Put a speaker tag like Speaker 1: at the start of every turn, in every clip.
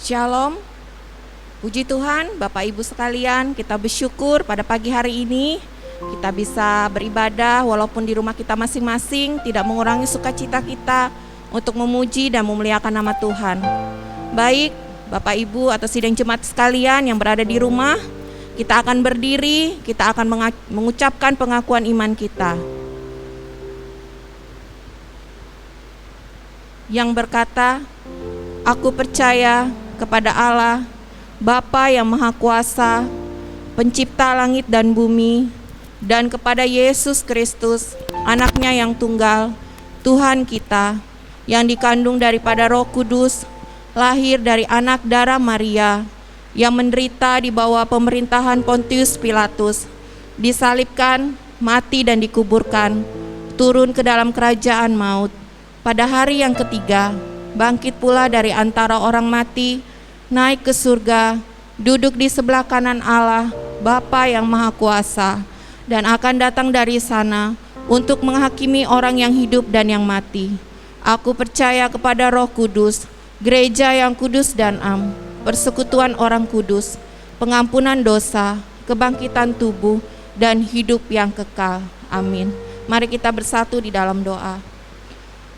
Speaker 1: Shalom, puji Tuhan Bapak Ibu sekalian, kita bersyukur pada pagi hari ini kita bisa beribadah walaupun di rumah kita masing-masing, tidak mengurangi sukacita kita untuk memuji dan memuliakan nama Tuhan. Baik Bapak Ibu atau sidang jemaat sekalian yang berada di rumah, kita akan berdiri, kita akan mengucapkan pengakuan iman kita yang berkata, aku percaya kepada Allah, Bapa yang Maha Kuasa, Pencipta langit dan bumi, dan kepada Yesus Kristus, Anaknya yang tunggal, Tuhan kita, yang dikandung daripada Roh Kudus, lahir dari anak darah Maria, yang menderita di bawah pemerintahan Pontius Pilatus, disalibkan, mati dan dikuburkan, turun ke dalam kerajaan maut. Pada hari yang ketiga, bangkit pula dari antara orang mati, naik ke surga, duduk di sebelah kanan Allah, Bapa yang Maha Kuasa, dan akan datang dari sana untuk menghakimi orang yang hidup dan yang mati. Aku percaya kepada Roh Kudus, gereja yang kudus dan am, persekutuan orang kudus, pengampunan dosa, kebangkitan tubuh, dan hidup yang kekal. Amin. Mari kita bersatu di dalam doa.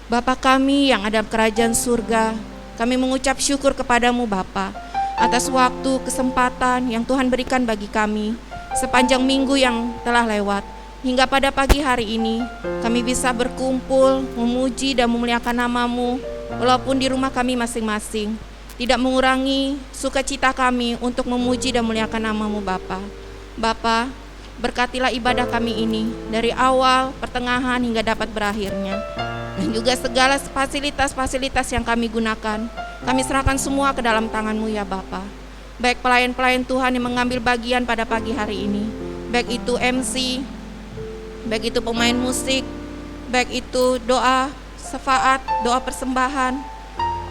Speaker 1: Bapa kami yang ada di kerajaan surga, kami mengucap syukur kepadamu Bapa atas waktu, kesempatan yang Tuhan berikan bagi kami sepanjang minggu yang telah lewat. Hingga pada pagi hari ini kami bisa berkumpul, memuji dan memuliakan nama-Mu walaupun di rumah kami masing-masing. Tidak mengurangi sukacita kami untuk memuji dan memuliakan nama-Mu Bapa. Bapa, berkatilah ibadah kami ini dari awal, pertengahan hingga dapat berakhirnya. Dan juga segala fasilitas-fasilitas yang kami gunakan, kami serahkan semua ke dalam tangan-Mu ya Bapa. Baik pelayan-pelayan Tuhan yang mengambil bagian pada pagi hari ini, baik itu MC, baik itu pemain musik, baik itu doa syafaat, doa persembahan,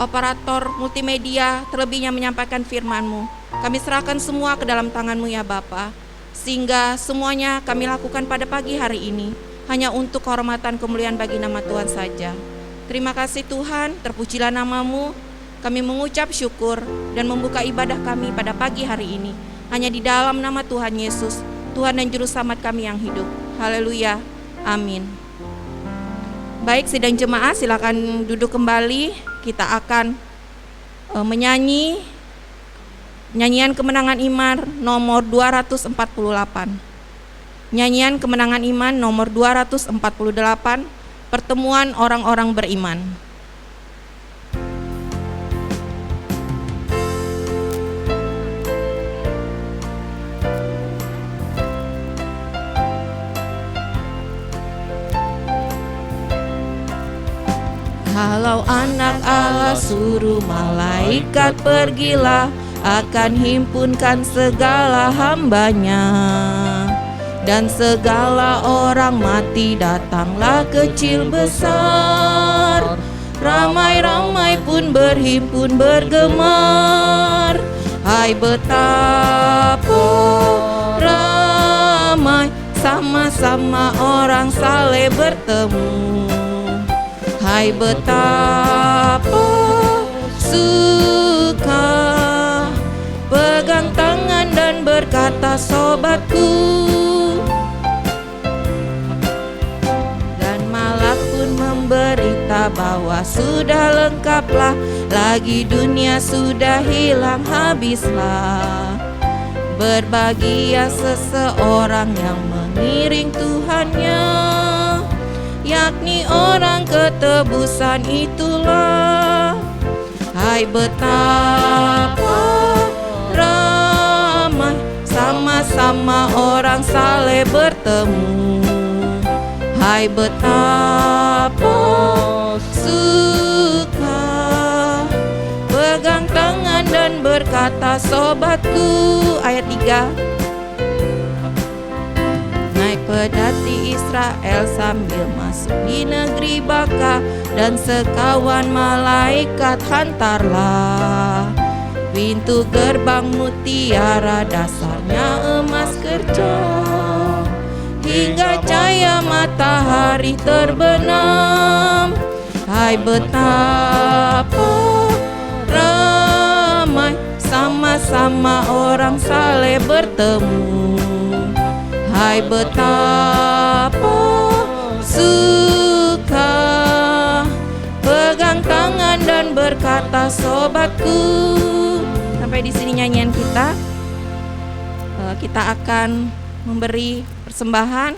Speaker 1: operator multimedia, terlebihnya menyampaikan firman-Mu. Kami serahkan semua ke dalam tangan-Mu ya Bapa, sehingga semuanya kami lakukan pada pagi hari ini hanya untuk kehormatan kemuliaan bagi nama Tuhan saja. Terima kasih Tuhan, terpujilah nama-Mu. Kami mengucap syukur dan membuka ibadah kami pada pagi hari ini hanya di dalam nama Tuhan Yesus, Tuhan dan Juru Selamat kami yang hidup. Haleluya, amin. Baik sidang jemaat, silakan duduk kembali. Kita akan menyanyi nyanyian kemenangan iman nomor 248. Nyanyian kemenangan iman nomor 248, pertemuan orang-orang beriman. Kalau anak Allah suruh malaikat pergilah, akan himpunkan segala hambanya. Dan segala orang mati datanglah kecil besar, ramai-ramai pun berhimpun bergemar. Hai betapa ramai, sama-sama orang saleh bertemu. Hai betapa suka, pegang tangan dan berkata sobatku. Berita bahwa sudah lengkaplah, lagi dunia sudah hilang habislah. Berbahagia seseorang yang mengiring Tuhannya, yakni orang ketebusan itulah. Hai betapa ramai, sama-sama orang saleh bertemu. Hai betapa suka, pegang tangan dan berkata sobatku. Ayat 3. Naik pedati Israel sambil masuk di negeri Baka, dan sekawan malaikat hantarlah. Pintu gerbang mutiara, dasarnya emas kerja, hingga cahaya matahari terbenam. Hai betapa ramai, bersama orang saleh bertemu. Hai betapa suka pegang tangan dan berkata sobatku. Sampai di sini nyanyian kita. Kita akan memberi persembahan.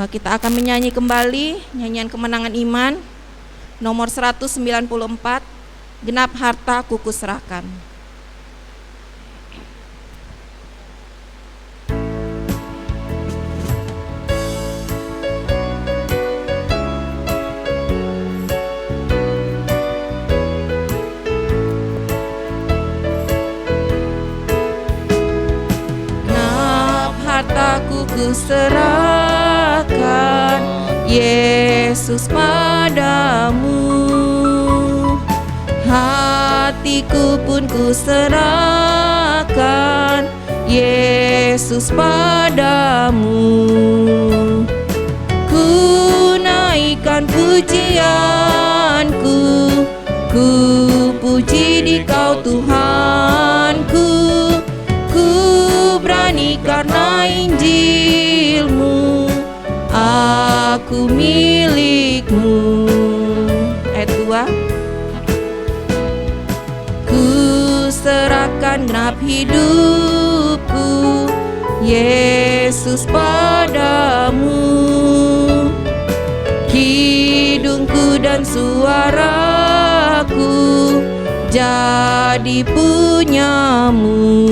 Speaker 1: Kita akan menyanyi kembali nyanyian Kemenangan Iman nomor 194, Genap Harta Ku Serahkan. Hartaku ku serahkan Yesus padamu, hatiku pun ku serahkan Yesus padamu. Ku naikkan pujianku, ku puji di Kau Tuhanku. Ku berani karena Injil-Mu, aku milik-Mu. Ayat 2. Ku serahkan genap hidupku Yesus padamu, hidungku dan suaraku jadi punyamu.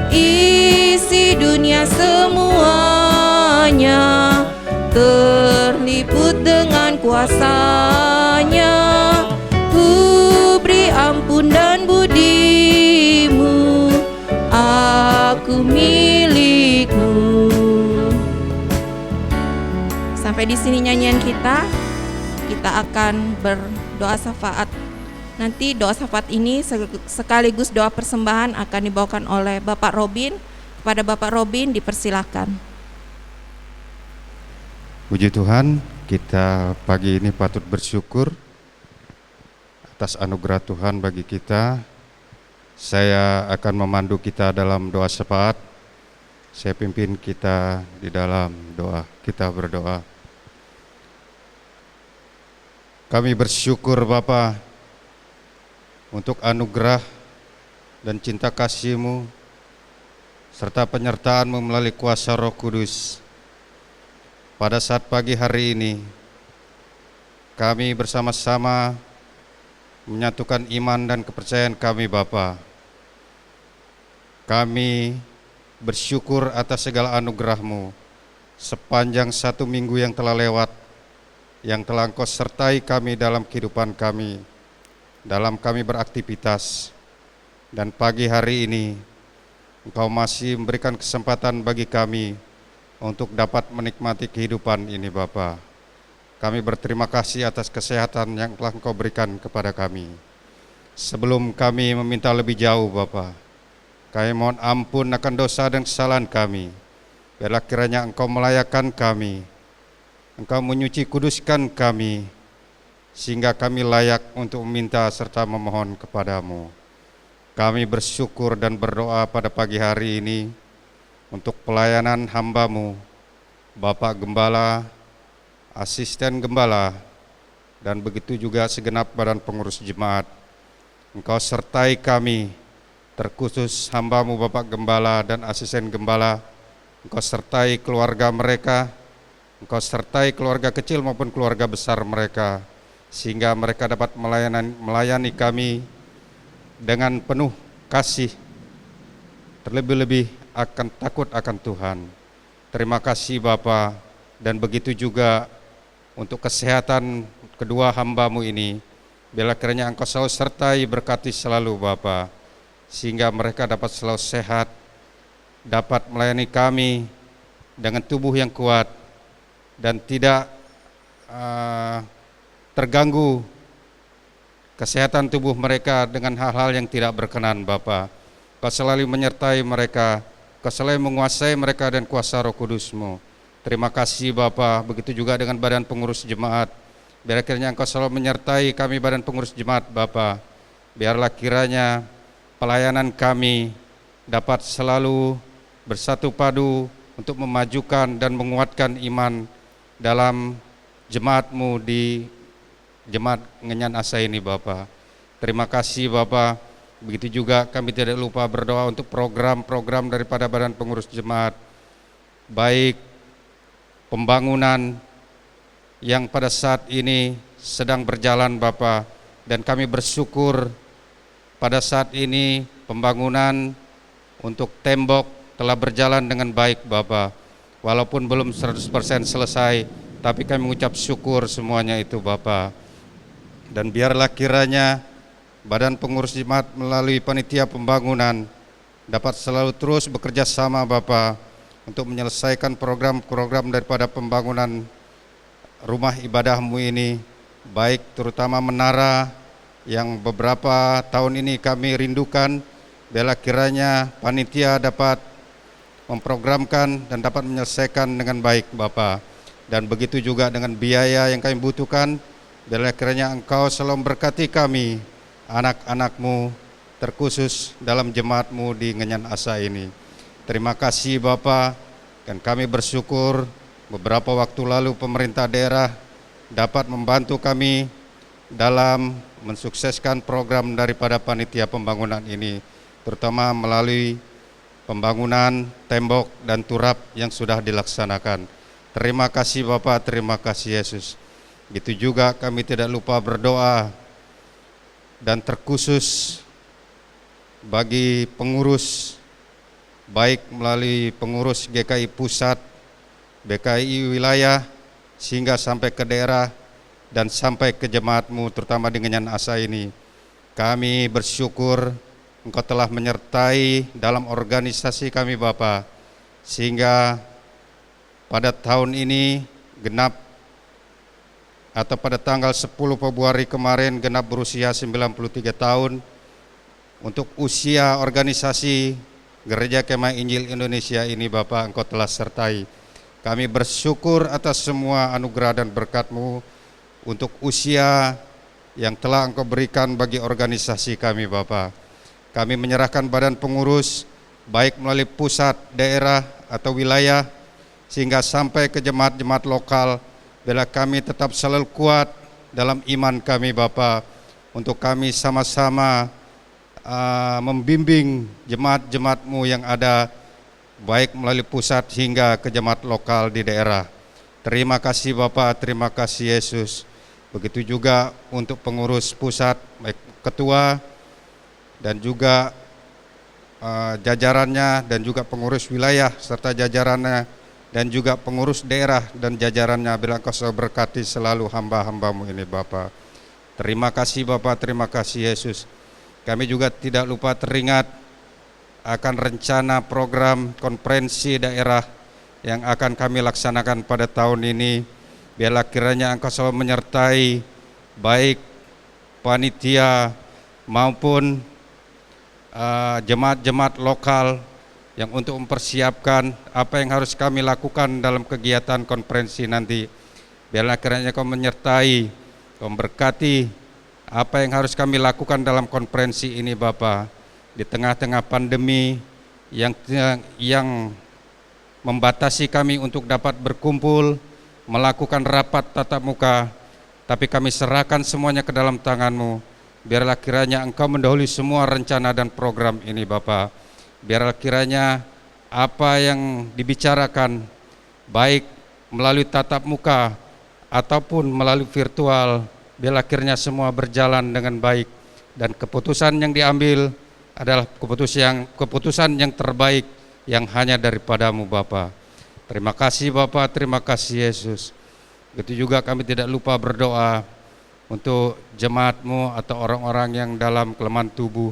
Speaker 1: Isi dunia semuanya terliput dengan kuasa-Nya. Ku beri ampun dan budi-Mu, aku milik-Mu. Sampai di sini nyanyian kita. Kita akan berdoa syafaat. Nanti doa syafaat ini sekaligus doa persembahan akan dibawakan oleh Bapak Robin. Kepada Bapak Robin dipersilakan.
Speaker 2: Puji Tuhan, kita pagi ini patut bersyukur atas anugerah Tuhan bagi kita. Saya akan memandu kita dalam doa syafaat. Saya pimpin kita di dalam doa. Kita berdoa. Kami bersyukur Bapa untuk anugerah dan cinta kasih-Mu serta penyertaan-Mu melalui kuasa Roh Kudus. Pada saat pagi hari ini kami bersama-sama menyatukan iman dan kepercayaan kami Bapa. Kami bersyukur atas segala anugerah-Mu sepanjang 1 minggu yang telah lewat, yang telah Engkau sertai kami dalam kehidupan kami, dalam kami beraktivitas. Dan pagi hari ini Engkau masih memberikan kesempatan bagi kami untuk dapat menikmati kehidupan ini Bapa. Kami berterima kasih atas kesehatan yang telah Engkau berikan kepada kami. Sebelum kami meminta lebih jauh Bapa, kami mohon ampun akan dosa dan kesalahan kami. Biarlah kiranya Engkau melayakkan kami, Engkau menyuci kuduskan kami, sehingga kami layak untuk meminta serta memohon kepadamu. Kami bersyukur dan berdoa pada pagi hari ini untuk pelayanan hamba-Mu, Bapak Gembala, Asisten Gembala, dan begitu juga segenap badan pengurus jemaat. Engkau sertai kami, terkhusus hamba-Mu Bapak Gembala dan Asisten Gembala. Engkau sertai keluarga mereka, Engkau sertai keluarga kecil maupun keluarga besar mereka, sehingga mereka dapat melayani kami dengan penuh kasih, terlebih-lebih akan takut akan Tuhan. Terima kasih Bapa, dan begitu juga untuk kesehatan kedua hamba-Mu ini. Biarlah kiranya Engkau selalu sertai berkati selalu Bapa, sehingga mereka dapat selalu sehat, dapat melayani kami dengan tubuh yang kuat dan tidak terganggu kesehatan tubuh mereka dengan hal-hal yang tidak berkenan Bapa. Kau selalu menyertai mereka, Kau selalu menguasai mereka dan kuasa Roh Kudus-Mu. Terima kasih Bapa. Begitu juga dengan badan pengurus jemaat. Biar kiranya Engkau selalu menyertai kami badan pengurus jemaat Bapa. Biarlah kiranya pelayanan kami dapat selalu bersatu padu untuk memajukan dan menguatkan iman dalam jemaat-Mu di Jemaat Ngenyan Asa ini Bapa. Terima kasih Bapa. Begitu juga kami tidak lupa berdoa untuk program-program daripada Badan Pengurus Jemaat, baik pembangunan yang pada saat ini sedang berjalan Bapa, dan kami bersyukur pada saat ini pembangunan untuk tembok telah berjalan dengan baik Bapa. Walaupun belum 100% selesai, tapi kami mengucap syukur semuanya itu Bapa. Dan biarlah kiranya Badan Pengurus Jemaat melalui panitia pembangunan dapat selalu terus bekerja sama Bapa untuk menyelesaikan program-program daripada pembangunan rumah ibadah-Mu ini, baik terutama menara yang beberapa tahun ini kami rindukan. Biarlah kiranya panitia dapat memprogramkan dan dapat menyelesaikan dengan baik Bapa. Dan begitu juga dengan biaya yang kami butuhkan, biarlah kiranya Engkau selalu memberkati kami, anak-anak-Mu, terkhusus dalam jemaat-Mu di Ngenyan Asa ini. Terima kasih Bapa, dan kami bersyukur beberapa waktu lalu pemerintah daerah dapat membantu kami dalam mensukseskan program daripada panitia pembangunan ini, terutama melalui pembangunan tembok dan turap yang sudah dilaksanakan. Terima kasih Bapa, terima kasih Yesus. Begitu juga kami tidak lupa berdoa dan terkhusus bagi pengurus, baik melalui pengurus GKI Pusat, BKI Wilayah, sehingga sampai ke daerah dan sampai ke jemaat-Mu terutama di Ngenyan Asa ini. Kami bersyukur Engkau telah menyertai dalam organisasi kami Bapa, sehingga pada tahun ini genap atau pada tanggal 10 Februari kemarin genap berusia 93 tahun untuk usia organisasi Gereja Kemah Injil Indonesia ini Bapa. Engkau telah sertai. Kami bersyukur atas semua anugerah dan berkat-Mu untuk usia yang telah Engkau berikan bagi organisasi kami Bapa. Kami menyerahkan badan pengurus baik melalui pusat, daerah atau wilayah sehingga sampai ke jemaat-jemaat lokal. Bila kami tetap selalu kuat dalam iman kami Bapa, untuk kami sama-sama membimbing jemaat-jemaat-Mu yang ada baik melalui pusat hingga ke jemaat lokal di daerah. Terima kasih Bapa, terima kasih Yesus. Begitu juga untuk pengurus pusat, baik ketua dan juga jajarannya, dan juga pengurus wilayah serta jajarannya, dan juga pengurus daerah dan jajarannya. Bila Engkau selalu berkati selalu hamba-hamba-Mu ini Bapa. Terima kasih Bapa, terima kasih Yesus. Kami juga tidak lupa teringat akan rencana program konferensi daerah yang akan kami laksanakan pada tahun ini. Biarlah kiranya Engkau selalu menyertai baik panitia maupun jemaat-jemaat lokal yang untuk mempersiapkan apa yang harus kami lakukan dalam kegiatan konferensi nanti. Biarlah kiranya Kau menyertai, Kau memberkati apa yang harus kami lakukan dalam konferensi ini Bapa. Di tengah-tengah pandemi yang membatasi kami untuk dapat berkumpul, melakukan rapat tatap muka, tapi kami serahkan semuanya ke dalam tangan-Mu. Biarlah kiranya Engkau mendahului semua rencana dan program ini Bapa. Biarlah kiranya apa yang dibicarakan baik melalui tatap muka ataupun melalui virtual, biarlah kiranya semua berjalan dengan baik, dan keputusan yang diambil adalah keputusan yang terbaik yang hanya daripada-Mu Bapa. Terima kasih Bapa, terima kasih Yesus. Begitu juga kami tidak lupa berdoa untuk jemaat-Mu atau orang-orang yang dalam kelemahan tubuh.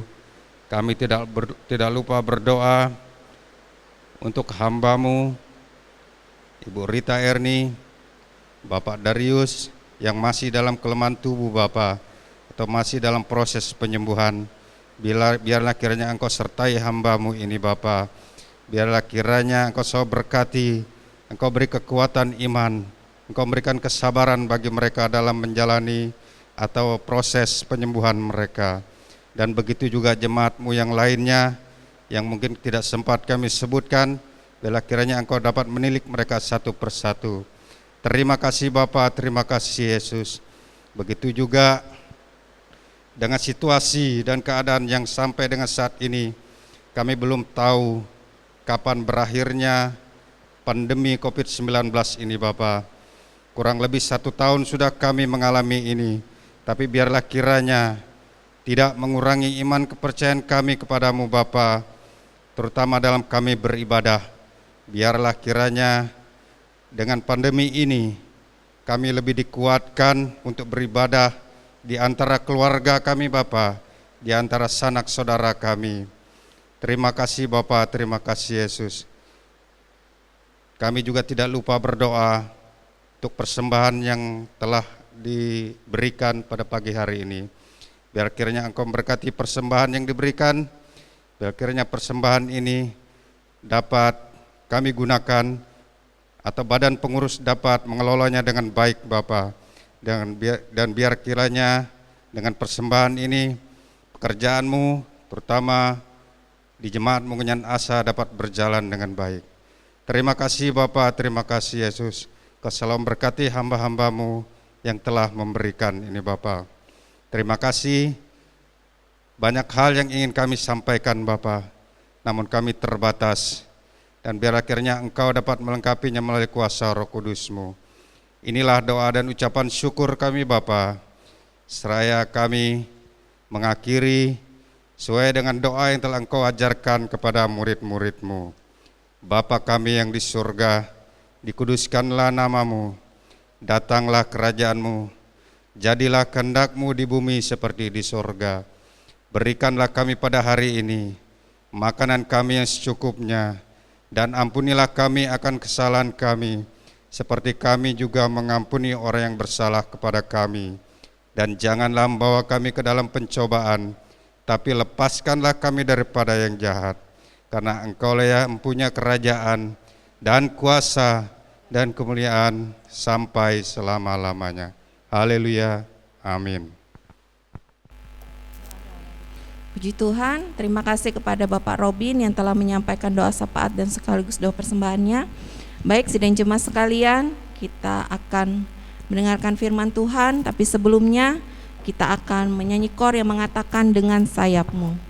Speaker 2: Kami tidak lupa berdoa untuk hamba-Mu Ibu Rita Erni, Bapak Darius yang masih dalam kelemahan tubuh Bapa, atau masih dalam proses penyembuhan. Biarlah kiranya Engkau sertai hamba-Mu ini Bapa. Biarlah kiranya Engkau selalu berkati, Engkau beri kekuatan iman, Engkau berikan kesabaran bagi mereka dalam menjalani atau proses penyembuhan mereka. dan begitu juga jemaat-Mu yang lainnya yang mungkin tidak sempat kami sebutkan. Bila kiranya Engkau dapat menilik mereka satu persatu. Terima kasih Bapa, terima kasih Yesus. Begitu juga dengan situasi dan keadaan yang sampai dengan saat ini, kami belum tahu kapan berakhirnya pandemi COVID-19 ini Bapa. Kurang lebih 1 tahun sudah kami mengalami ini, tapi biarlah kiranya tidak mengurangi iman kepercayaan kami kepadamu Bapa, terutama dalam kami beribadah. Biarlah kiranya dengan pandemi ini kami lebih dikuatkan untuk beribadah di antara keluarga kami Bapa, di antara sanak saudara kami. Terima kasih Bapa, terima kasih Yesus. Kami juga tidak lupa berdoa untuk persembahan yang telah diberikan pada pagi hari ini. Biar kiranya Engkau memberkati persembahan yang diberikan. Biar kiranya persembahan ini dapat kami gunakan atau badan pengurus dapat mengelolanya dengan baik Bapa. Dan biar kiranya dengan persembahan ini pekerjaan-Mu terutama di Jemaat Mungunyan Asa dapat berjalan dengan baik. Terima kasih Bapa, terima kasih Yesus. Kau selalu memberkati hamba-hamba-Mu yang telah memberikan ini Bapa. Terima kasih. Banyak hal yang ingin kami sampaikan Bapa, namun kami terbatas. Dan biar akhirnya Engkau dapat melengkapinya melalui kuasa Roh Kudus-Mu. Inilah doa dan ucapan syukur kami Bapa. Seraya kami mengakhiri sesuai dengan doa yang telah Engkau ajarkan kepada murid-murid-Mu. Bapa kami yang di surga, dikuduskanlah nama-Mu, datanglah kerajaan-Mu, jadilah kehendak-Mu di bumi seperti di surga. Berikanlah kami pada hari ini makanan kami yang secukupnya, dan ampunilah kami akan kesalahan kami, seperti kami juga mengampuni orang yang bersalah kepada kami. Dan janganlah membawa kami ke dalam pencobaan, tapi lepaskanlah kami daripada yang jahat. Karena Engkau-lah yang mempunyai kerajaan dan kuasa dan kemuliaan sampai selama-lamanya. Haleluya, amin.
Speaker 1: Puji Tuhan, terima kasih kepada Bapak Robin yang telah menyampaikan doa syafaat dan sekaligus doa persembahannya. Baik, sidang jemaat sekalian, kita akan mendengarkan firman Tuhan, tapi sebelumnya kita akan menyanyi kor yang mengatakan dengan sayap-Mu.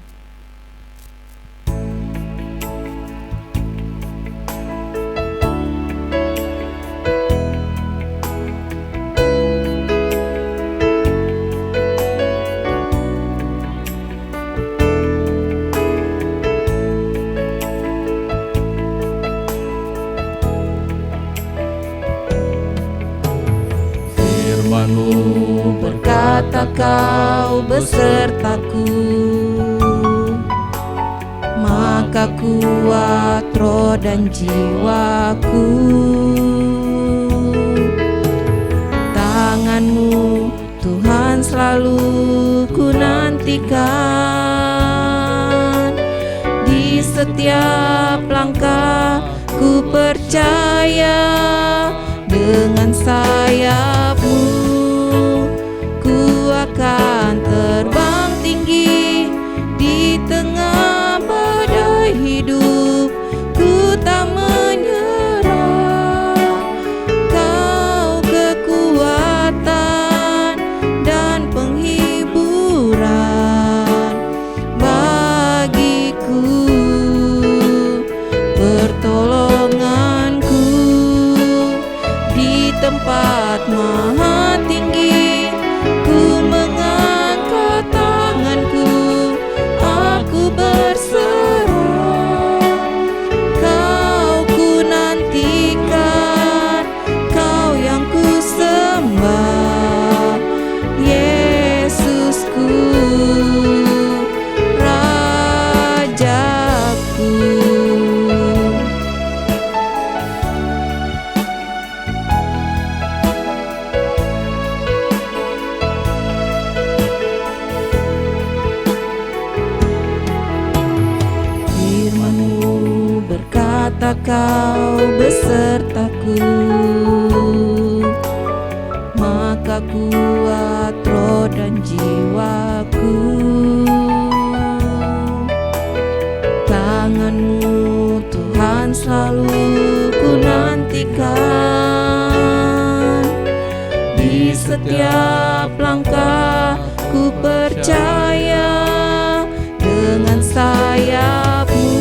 Speaker 1: Berkata Kau besertaku, maka kuat roh dan jiwaku. Tangan-Mu Tuhan selalu ku nantikan, di setiap langkah ku percaya. Dengan sayap-Mu ku akan terbang tinggi di tengah badai hidup. Ku tak menyerah, Kau kekuatan dan penghiburan bagiku, pertolonganku di tempat maha tinggi. Ku mengangkat tanganku, aku berserah. Kau ku nantikan, Kau yang ku sembah, Yesusku, Rajaku. Berkata Kau besertaku, maka kuat roh dan jiwaku. setiap langkah ku percaya, dengan sayap-Mu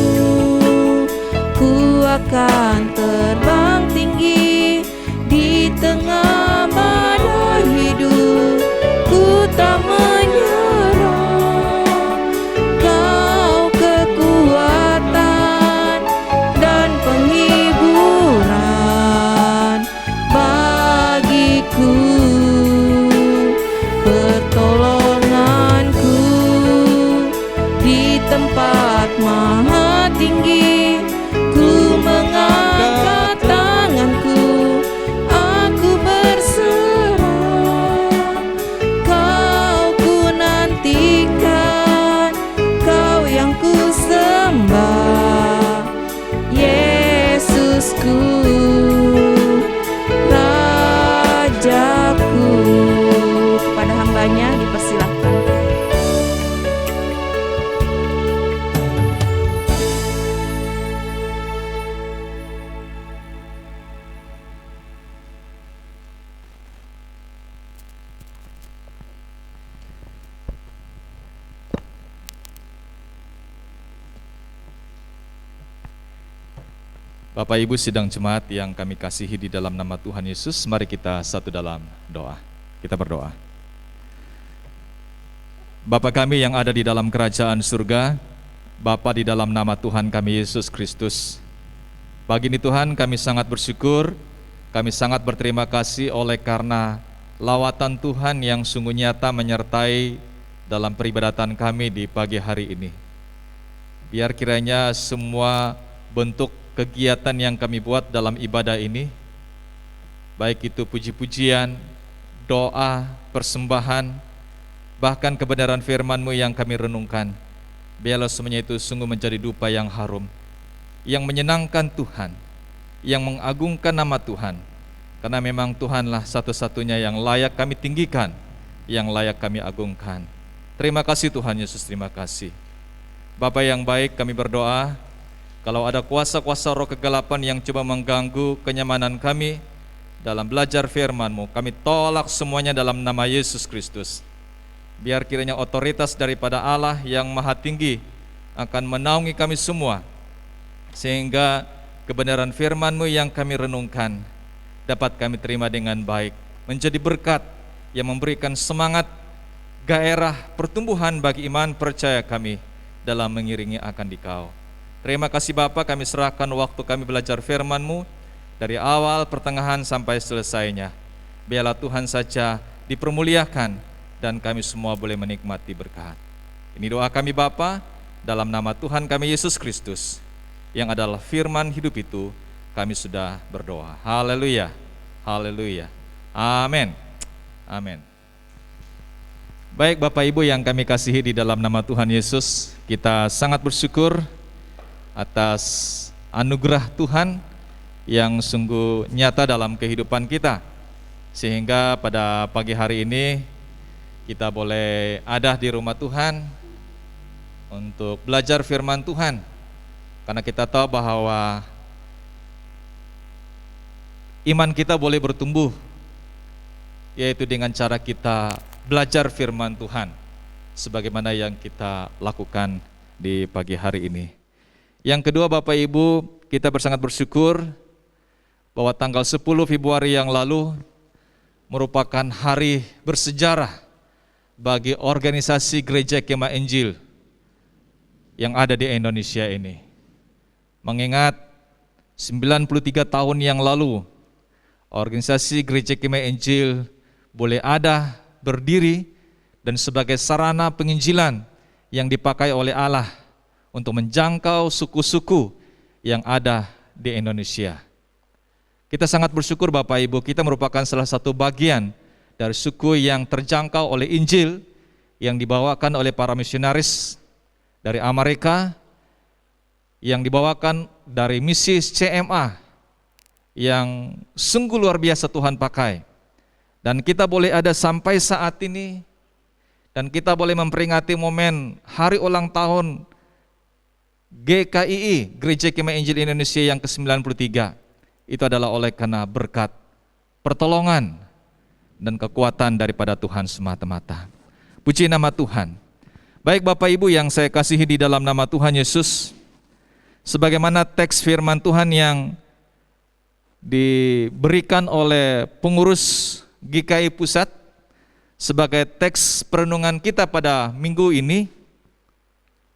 Speaker 1: ku akan terbang tinggi di tengah badai hidup. Ku tak menyerah, Kau kekuatan dan penghiburan bagiku, pertolonganku di tempat maha tinggi. Ku mengangkat tanganku, aku berserah. Kau ku nantikan, Kau yang ku sembah, Yesusku, Rajaku. Kepada hambanya dipersilahkan.
Speaker 3: Bapak Ibu sidang jemaat yang kami kasihi di dalam nama Tuhan Yesus, mari kita satu dalam doa. Kita berdoa. Bapa kami yang ada di dalam kerajaan surga, Bapa di dalam nama Tuhan kami Yesus Kristus, pagi ini Tuhan kami sangat bersyukur, kami sangat berterima kasih oleh karena lawatan Tuhan yang sungguh nyata menyertai dalam peribadatan kami di pagi hari ini. Biar kiranya semua bentuk kegiatan yang kami buat dalam ibadah ini, baik itu puji-pujian, doa, persembahan, bahkan kebenaran firman-Mu yang kami renungkan, biarlah semuanya itu sungguh menjadi dupa yang harum, yang menyenangkan Tuhan, yang mengagungkan nama Tuhan, karena memang Tuhanlah satu-satunya yang layak kami tinggikan, yang layak kami agungkan. Terima kasih Tuhan Yesus, terima kasih. Bapa yang baik, kami berdoa, kalau ada kuasa-kuasa roh kegelapan yang coba mengganggu kenyamanan kami dalam belajar firman-Mu, kami tolak semuanya dalam nama Yesus Kristus. Biar kiranya otoritas daripada Allah yang maha tinggi akan menaungi kami semua, sehingga kebenaran firman-Mu yang kami renungkan dapat kami terima dengan baik, menjadi berkat yang memberikan semangat, gairah, pertumbuhan bagi iman percaya kami dalam mengiringi akan Dikau. Terima kasih Bapa, kami serahkan waktu kami belajar firman-Mu dari awal, pertengahan sampai selesainya. Biarlah Tuhan saja dipermuliakan dan kami semua boleh menikmati berkat. Ini doa kami Bapa, dalam nama Tuhan kami Yesus Kristus, yang adalah firman hidup itu, kami sudah berdoa. Haleluya, haleluya, amin, amin. Baik Bapak Ibu yang kami kasihi di dalam nama Tuhan Yesus, kita sangat bersyukur atas anugerah Tuhan yang sungguh nyata dalam kehidupan kita, sehingga pada pagi hari ini kita boleh ada di rumah Tuhan untuk belajar firman Tuhan, karena kita tahu bahwa iman kita boleh bertumbuh, yaitu dengan cara kita belajar firman Tuhan, sebagaimana yang kita lakukan di pagi hari ini. Yang kedua Bapak Ibu, kita sangat bersyukur bahwa tanggal 10 Februari yang lalu merupakan hari bersejarah bagi organisasi Gereja Kemah Injil yang ada di Indonesia ini. Mengingat 93 tahun yang lalu organisasi Gereja Kemah Injil boleh ada, berdiri, dan sebagai sarana penginjilan yang dipakai oleh Allah untuk menjangkau suku-suku yang ada di Indonesia. Kita sangat bersyukur Bapak Ibu, kita merupakan salah satu bagian dari suku yang terjangkau oleh Injil yang dibawakan oleh para misionaris dari Amerika, yang dibawakan dari misi CMA yang sungguh luar biasa Tuhan pakai. Dan kita boleh ada sampai saat ini, dan kita boleh memperingati momen hari ulang tahun GKII, Gereja Kemah Injil Indonesia yang ke-93. Itu adalah oleh karena berkat, pertolongan, dan kekuatan daripada Tuhan semata-mata. Puji nama Tuhan. Baik Bapak Ibu yang saya kasihi di dalam nama Tuhan Yesus, sebagaimana teks firman Tuhan yang diberikan oleh pengurus GKI Pusat sebagai teks perenungan kita pada minggu ini,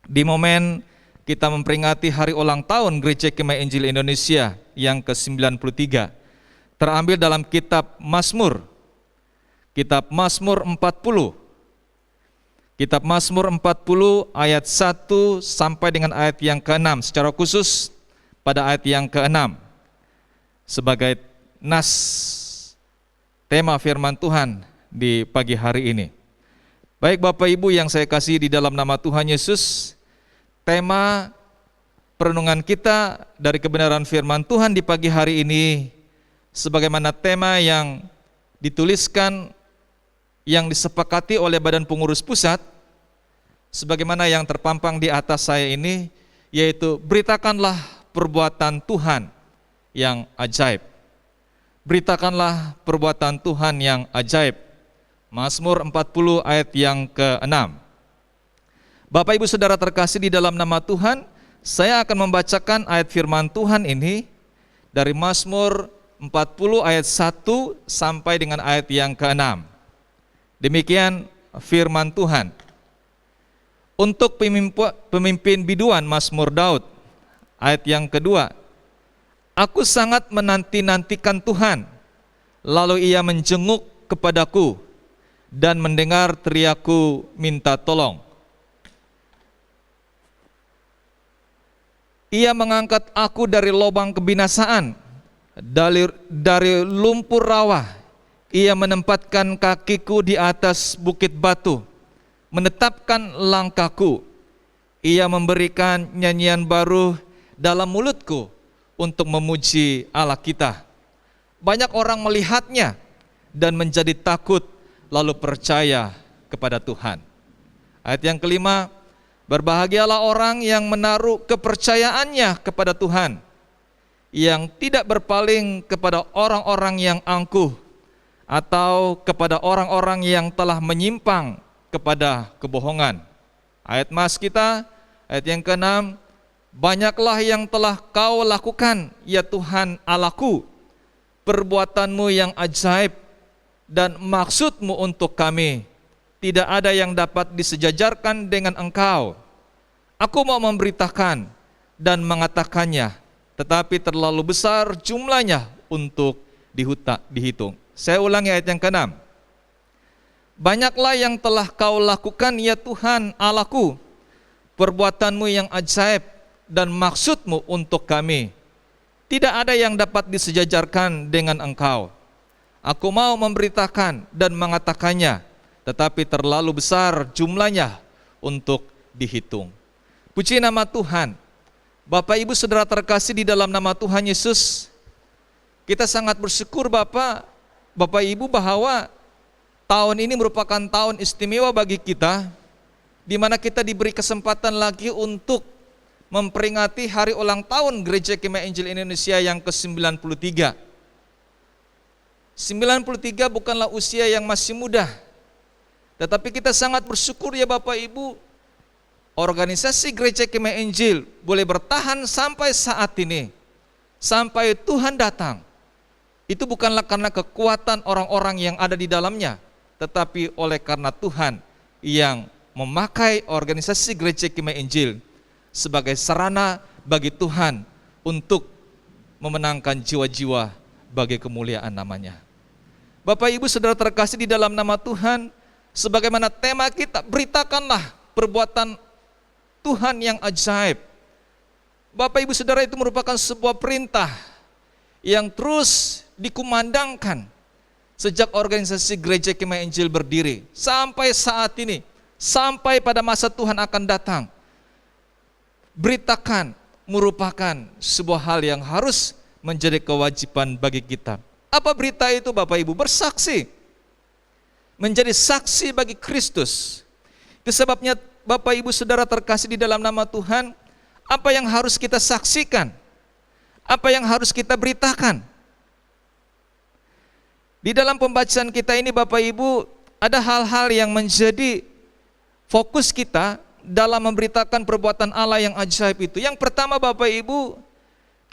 Speaker 3: di momen kita memperingati hari ulang tahun Gereja Kemah Injil Indonesia yang ke-93, terambil dalam kitab Mazmur 40. Kitab Mazmur 40 ayat 1 sampai dengan ayat yang ke-6, secara khusus pada ayat yang ke-6 sebagai nas tema firman Tuhan di pagi hari ini. Baik Bapak Ibu yang saya kasih di dalam nama Tuhan Yesus, tema perenungan kita dari kebenaran firman Tuhan di pagi hari ini sebagaimana tema yang dituliskan, yang disepakati oleh Badan Pengurus Pusat, sebagaimana yang terpampang di atas saya ini, yaitu beritakanlah perbuatan Tuhan yang ajaib. Beritakanlah perbuatan Tuhan yang ajaib. Mazmur 40 ayat yang ke-6. Bapak Ibu Saudara terkasih di dalam nama Tuhan, saya akan membacakan ayat firman Tuhan ini dari Mazmur 40 ayat 1 sampai dengan ayat yang ke-6. Demikian firman Tuhan. Untuk pemimpin biduan Mazmur Daud, ayat yang kedua. Aku sangat menanti-nantikan Tuhan, lalu Ia menjenguk kepadaku dan mendengar teriakku minta tolong. Ia mengangkat aku dari lubang kebinasaan, dari lumpur rawa. Ia menempatkan kakiku di atas bukit batu, menetapkan langkahku. Ia memberikan nyanyian baru dalam mulutku untuk memuji Allah kita. Banyak orang melihatnya dan menjadi takut, lalu percaya kepada Tuhan. Ayat yang kelima, berbahagialah orang yang menaruh kepercayaannya kepada Tuhan, yang tidak berpaling kepada orang-orang yang angkuh atau kepada orang-orang yang telah menyimpang kepada kebohongan. Ayat mas kita, ayat yang ke-6, banyaklah yang telah kau lakukan, ya Tuhan Allahku, perbuatanmu yang ajaib dan maksudmu untuk kami. Tidak ada yang dapat disejajarkan dengan engkau. Aku mau memberitakan dan mengatakannya, tetapi terlalu besar jumlahnya untuk dihitung. Saya ulangi ayat yang ke-6. Banyaklah yang telah kau lakukan, ya Tuhan Allahku, perbuatanmu yang ajaib dan maksudmu untuk kami. Tidak ada yang dapat disejajarkan dengan engkau. Aku mau memberitakan dan mengatakannya, tetapi terlalu besar jumlahnya untuk dihitung. Puji nama Tuhan. Bapak Ibu Saudara terkasih di dalam nama Tuhan Yesus, kita sangat bersyukur Bapak Ibu bahwa tahun ini merupakan tahun istimewa bagi kita, di mana kita diberi kesempatan lagi untuk memperingati hari ulang tahun Gereja Kemah Injil Indonesia yang ke-93. 93 bukanlah usia yang masih muda, tetapi kita sangat bersyukur ya Bapak Ibu, organisasi Gereja Kemah Injil boleh bertahan sampai saat ini, sampai Tuhan datang. Itu bukanlah karena kekuatan orang-orang yang ada di dalamnya, tetapi oleh karena Tuhan yang memakai organisasi Gereja Kemah Injil sebagai sarana bagi Tuhan untuk memenangkan jiwa-jiwa bagi kemuliaan namanya. Bapak Ibu Saudara terkasih di dalam nama Tuhan, sebagaimana tema kita, beritakanlah perbuatan Tuhan yang ajaib. Bapak Ibu Saudara, itu merupakan sebuah perintah yang terus dikumandangkan sejak organisasi Gereja Kemah Injil berdiri sampai saat ini, sampai pada masa Tuhan akan datang. Beritakan merupakan sebuah hal yang harus menjadi kewajiban bagi kita. Apa berita itu Bapak Ibu? Bersaksi. Menjadi saksi bagi Kristus. Itu sebabnya Bapak Ibu Saudara terkasih di dalam nama Tuhan, apa yang harus kita saksikan? Apa yang harus kita beritakan? Di dalam pembacaan kita ini Bapak Ibu, ada hal-hal yang menjadi fokus kita dalam memberitakan perbuatan Allah yang ajaib itu. Yang pertama Bapak Ibu,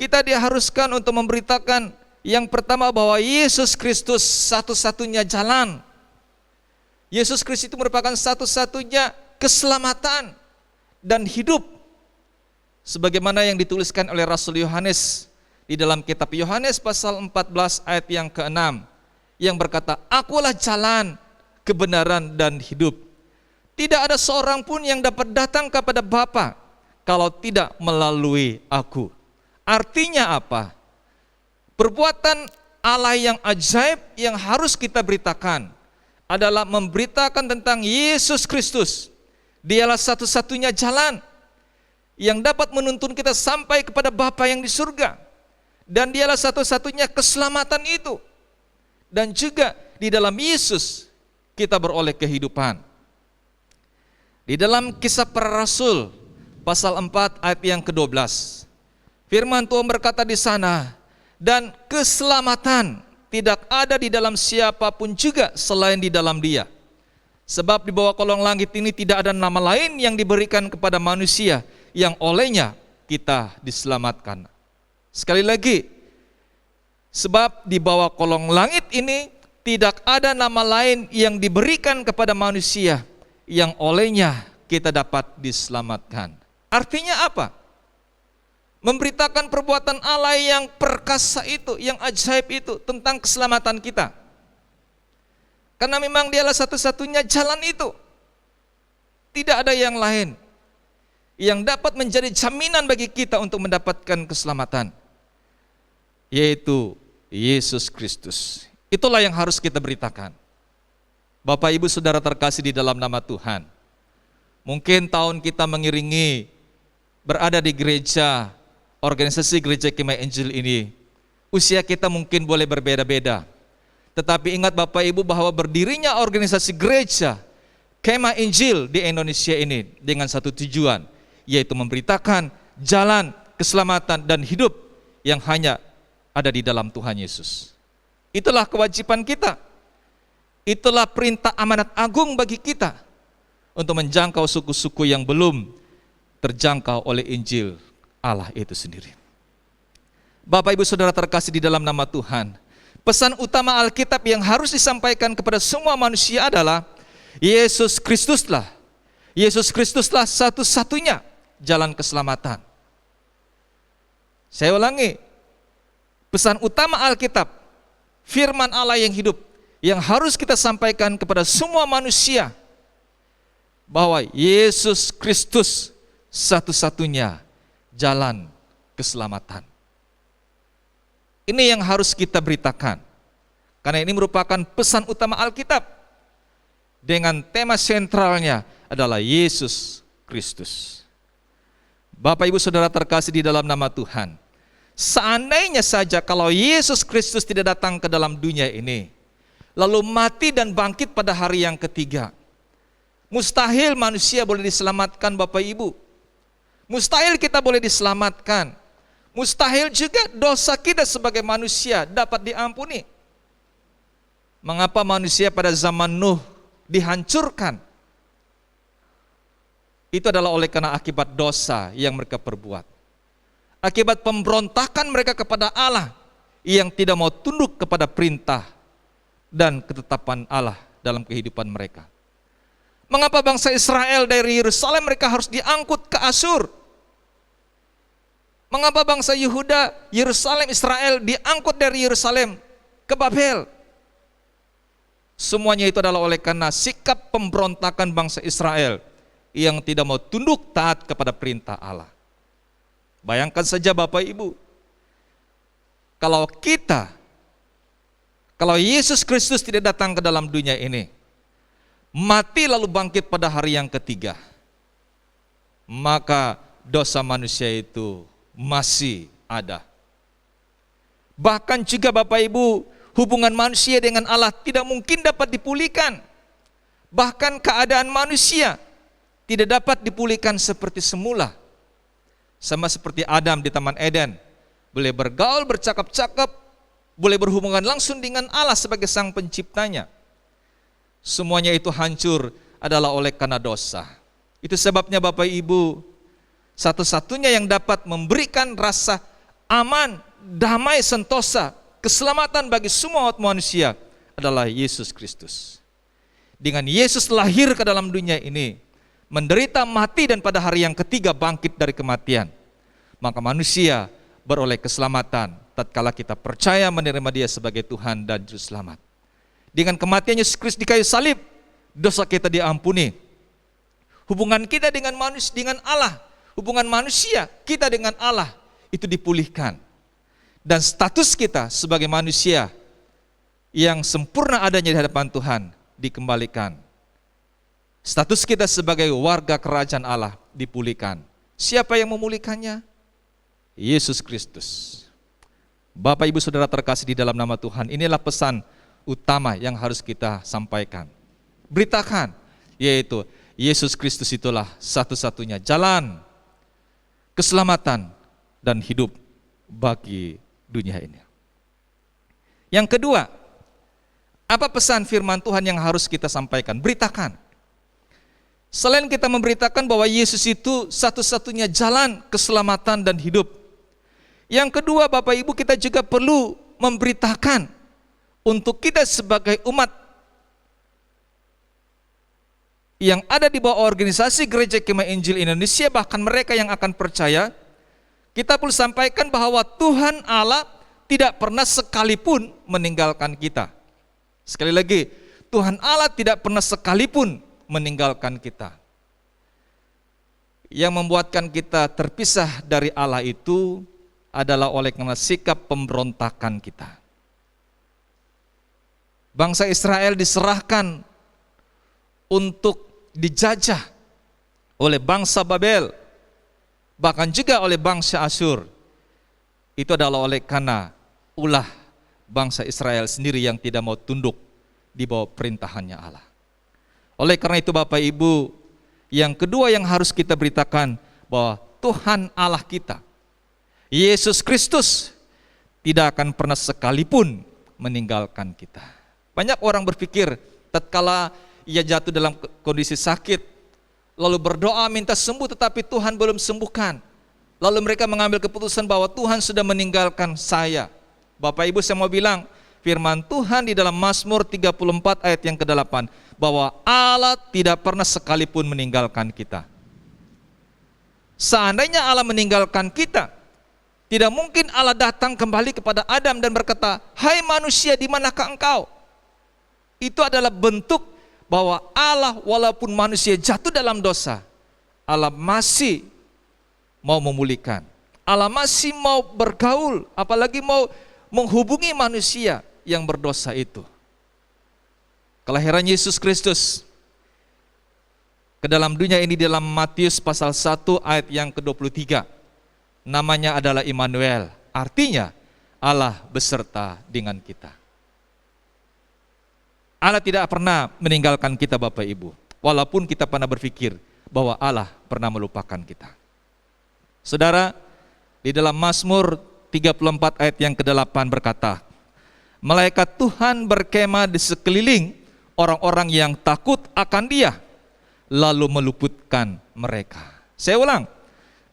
Speaker 3: kita diharuskan untuk memberitakan yang pertama bahwa Yesus Kristus satu-satunya jalan. Yesus Kristus itu merupakan satu-satunya keselamatan dan hidup. Sebagaimana yang dituliskan oleh Rasul Yohanes di dalam kitab Yohanes pasal 14 ayat yang ke-6 yang berkata, "Akulah jalan, kebenaran dan hidup. Tidak ada seorang pun yang dapat datang kepada Bapa kalau tidak melalui aku." Artinya apa? Perbuatan Allah yang ajaib yang harus kita beritakan adalah memberitakan tentang Yesus Kristus. Dialah satu-satunya jalan yang dapat menuntun kita sampai kepada Bapa yang di surga. Dan dialah satu-satunya keselamatan itu. Dan juga di dalam Yesus kita beroleh kehidupan. Di dalam Kisah Para Rasul pasal 4 ayat yang ke-12, firman Tuhan berkata di sana, "Dan keselamatan tidak ada di dalam siapapun juga selain di dalam Dia. Sebab di bawah kolong langit ini tidak ada nama lain yang diberikan kepada manusia yang olehnya kita diselamatkan." Sekali lagi, sebab di bawah kolong langit ini tidak ada nama lain yang diberikan kepada manusia yang olehnya kita dapat diselamatkan. Artinya apa? Memberitakan perbuatan Allah yang perkasa itu, yang ajaib itu tentang keselamatan kita. Karena memang dialah satu-satunya jalan itu. Tidak ada yang lain yang dapat menjadi jaminan bagi kita untuk mendapatkan keselamatan, yaitu Yesus Kristus. Itulah yang harus kita beritakan. Bapak Ibu Saudara terkasih di dalam nama Tuhan, mungkin tahun kita mengiringi berada di gereja, organisasi Gereja Kemah Injil ini, usia kita mungkin boleh berbeda-beda. Tetapi ingat Bapak Ibu bahwa berdirinya organisasi gereja Kemah Injil di Indonesia ini dengan satu tujuan, yaitu memberitakan jalan keselamatan dan hidup yang hanya ada di dalam Tuhan Yesus. Itulah kewajiban kita. Itulah perintah amanat agung bagi kita untuk menjangkau suku-suku yang belum terjangkau oleh Injil Allah itu sendiri. Bapak Ibu Saudara terkasih di dalam nama Tuhan, pesan utama Alkitab yang harus disampaikan kepada semua manusia adalah Yesus Kristuslah. Yesus Kristuslah satu-satunya jalan keselamatan. Saya ulangi, pesan utama Alkitab, firman Allah yang hidup, yang harus kita sampaikan kepada semua manusia, bahwa Yesus Kristus satu-satunya jalan keselamatan. Ini yang harus kita beritakan, karena ini merupakan pesan utama Alkitab, dengan tema sentralnya adalah Yesus Kristus. Bapak Ibu Saudara terkasih di dalam nama Tuhan, seandainya saja kalau Yesus Kristus tidak datang ke dalam dunia ini, lalu mati dan bangkit pada hari yang ketiga, mustahil manusia boleh diselamatkan Bapak Ibu. Mustahil kita boleh diselamatkan. Mustahil juga dosa kita sebagai manusia dapat diampuni. Mengapa manusia pada zaman Nuh dihancurkan? Itu adalah oleh karena akibat dosa yang mereka perbuat. Akibat pemberontakan mereka kepada Allah yang tidak mau tunduk kepada perintah dan ketetapan Allah dalam kehidupan mereka. Mengapa bangsa Israel dari Yerusalem mereka harus diangkut ke Asyur? Mengapa bangsa Yehuda, Yerusalem, Israel diangkut dari Yerusalem ke Babel? Semuanya itu adalah oleh karena sikap pemberontakan bangsa Israel yang tidak mau tunduk taat kepada perintah Allah. Bayangkan saja Bapak Ibu, kalau Yesus Kristus tidak datang ke dalam dunia ini, mati lalu bangkit pada hari yang ketiga, maka dosa manusia itu masih ada. Bahkan juga Bapak Ibu, hubungan manusia dengan Allah tidak mungkin dapat dipulihkan. Bahkan keadaan manusia tidak dapat dipulihkan seperti semula. Sama seperti Adam di Taman Eden, boleh bergaul, bercakap-cakap, boleh berhubungan langsung dengan Allah sebagai sang penciptanya. Semuanya itu hancur adalah oleh karena dosa. Itu sebabnya Bapak Ibu, satu-satunya yang dapat memberikan rasa aman, damai, sentosa, keselamatan bagi semua umat manusia adalah Yesus Kristus. Dengan Yesus lahir ke dalam dunia ini, menderita, mati, dan pada hari yang ketiga bangkit dari kematian, maka manusia beroleh keselamatan tatkala kita percaya menerima Dia sebagai Tuhan dan Juru Selamat. Dengan kematian Yesus Kristus di kayu salib, dosa kita diampuni. Hubungan kita dengan manusia, dengan Allah, hubungan manusia kita dengan Allah itu dipulihkan. Dan status kita sebagai manusia yang sempurna adanya di hadapan Tuhan dikembalikan. Status kita sebagai warga kerajaan Allah dipulihkan. Siapa yang memulihkannya? Yesus Kristus. Bapak Ibu Saudara terkasih di dalam nama Tuhan, inilah pesan utama yang harus kita sampaikan. Beritakan, yaitu Yesus Kristus itulah satu-satunya jalan, keselamatan, dan hidup bagi dunia ini. Yang kedua, apa pesan firman Tuhan yang harus kita sampaikan? Beritakan. Selain kita memberitakan bahwa Yesus itu satu-satunya jalan, keselamatan, dan hidup, yang kedua, Bapak Ibu, kita juga perlu memberitakan untuk kita sebagai umat yang ada di bawah organisasi Gereja Kemah Injil Indonesia, bahkan mereka yang akan percaya, kita perlu sampaikan bahwa Tuhan Allah tidak pernah sekalipun meninggalkan kita. Sekali lagi, Tuhan Allah tidak pernah sekalipun meninggalkan kita. Yang membuatkan kita terpisah dari Allah itu adalah oleh karena sikap pemberontakan kita. Bangsa Israel diserahkan untuk dijajah oleh bangsa Babel, bahkan juga oleh bangsa Asyur. Itu adalah oleh karena ulah bangsa Israel sendiri yang tidak mau tunduk di bawah perintahannya Allah. Oleh karena itu Bapak Ibu, yang kedua yang harus kita beritakan bahwa Tuhan Allah kita, Yesus Kristus, tidak akan pernah sekalipun meninggalkan kita. Banyak orang berpikir tatkala ia jatuh dalam kondisi sakit, lalu berdoa minta sembuh tetapi Tuhan belum sembuhkan. Lalu mereka mengambil keputusan bahwa Tuhan sudah meninggalkan saya. Bapak Ibu, saya mau bilang, firman Tuhan di dalam Mazmur 34 ayat yang ke-8, bahwa Allah tidak pernah sekalipun meninggalkan kita. Seandainya Allah meninggalkan kita, tidak mungkin Allah datang kembali kepada Adam dan berkata, "Hai manusia, di manakah engkau?" Itu adalah bentuk bahwa Allah walaupun manusia jatuh dalam dosa, Allah masih mau memulihkan. Allah masih mau bergaul, apalagi mau menghubungi manusia yang berdosa itu. Kelahiran Yesus Kristus ke dalam dunia ini dalam Matius pasal 1 ayat yang ke-23. Namanya adalah Immanuel, artinya Allah beserta dengan kita. Allah tidak pernah meninggalkan kita Bapak Ibu, walaupun kita pernah berpikir bahwa Allah pernah melupakan kita. Saudara, di dalam Mazmur 34 ayat yang ke-8 berkata, malaikat Tuhan berkemah di sekeliling orang-orang yang takut akan Dia, lalu meluputkan mereka. Saya ulang,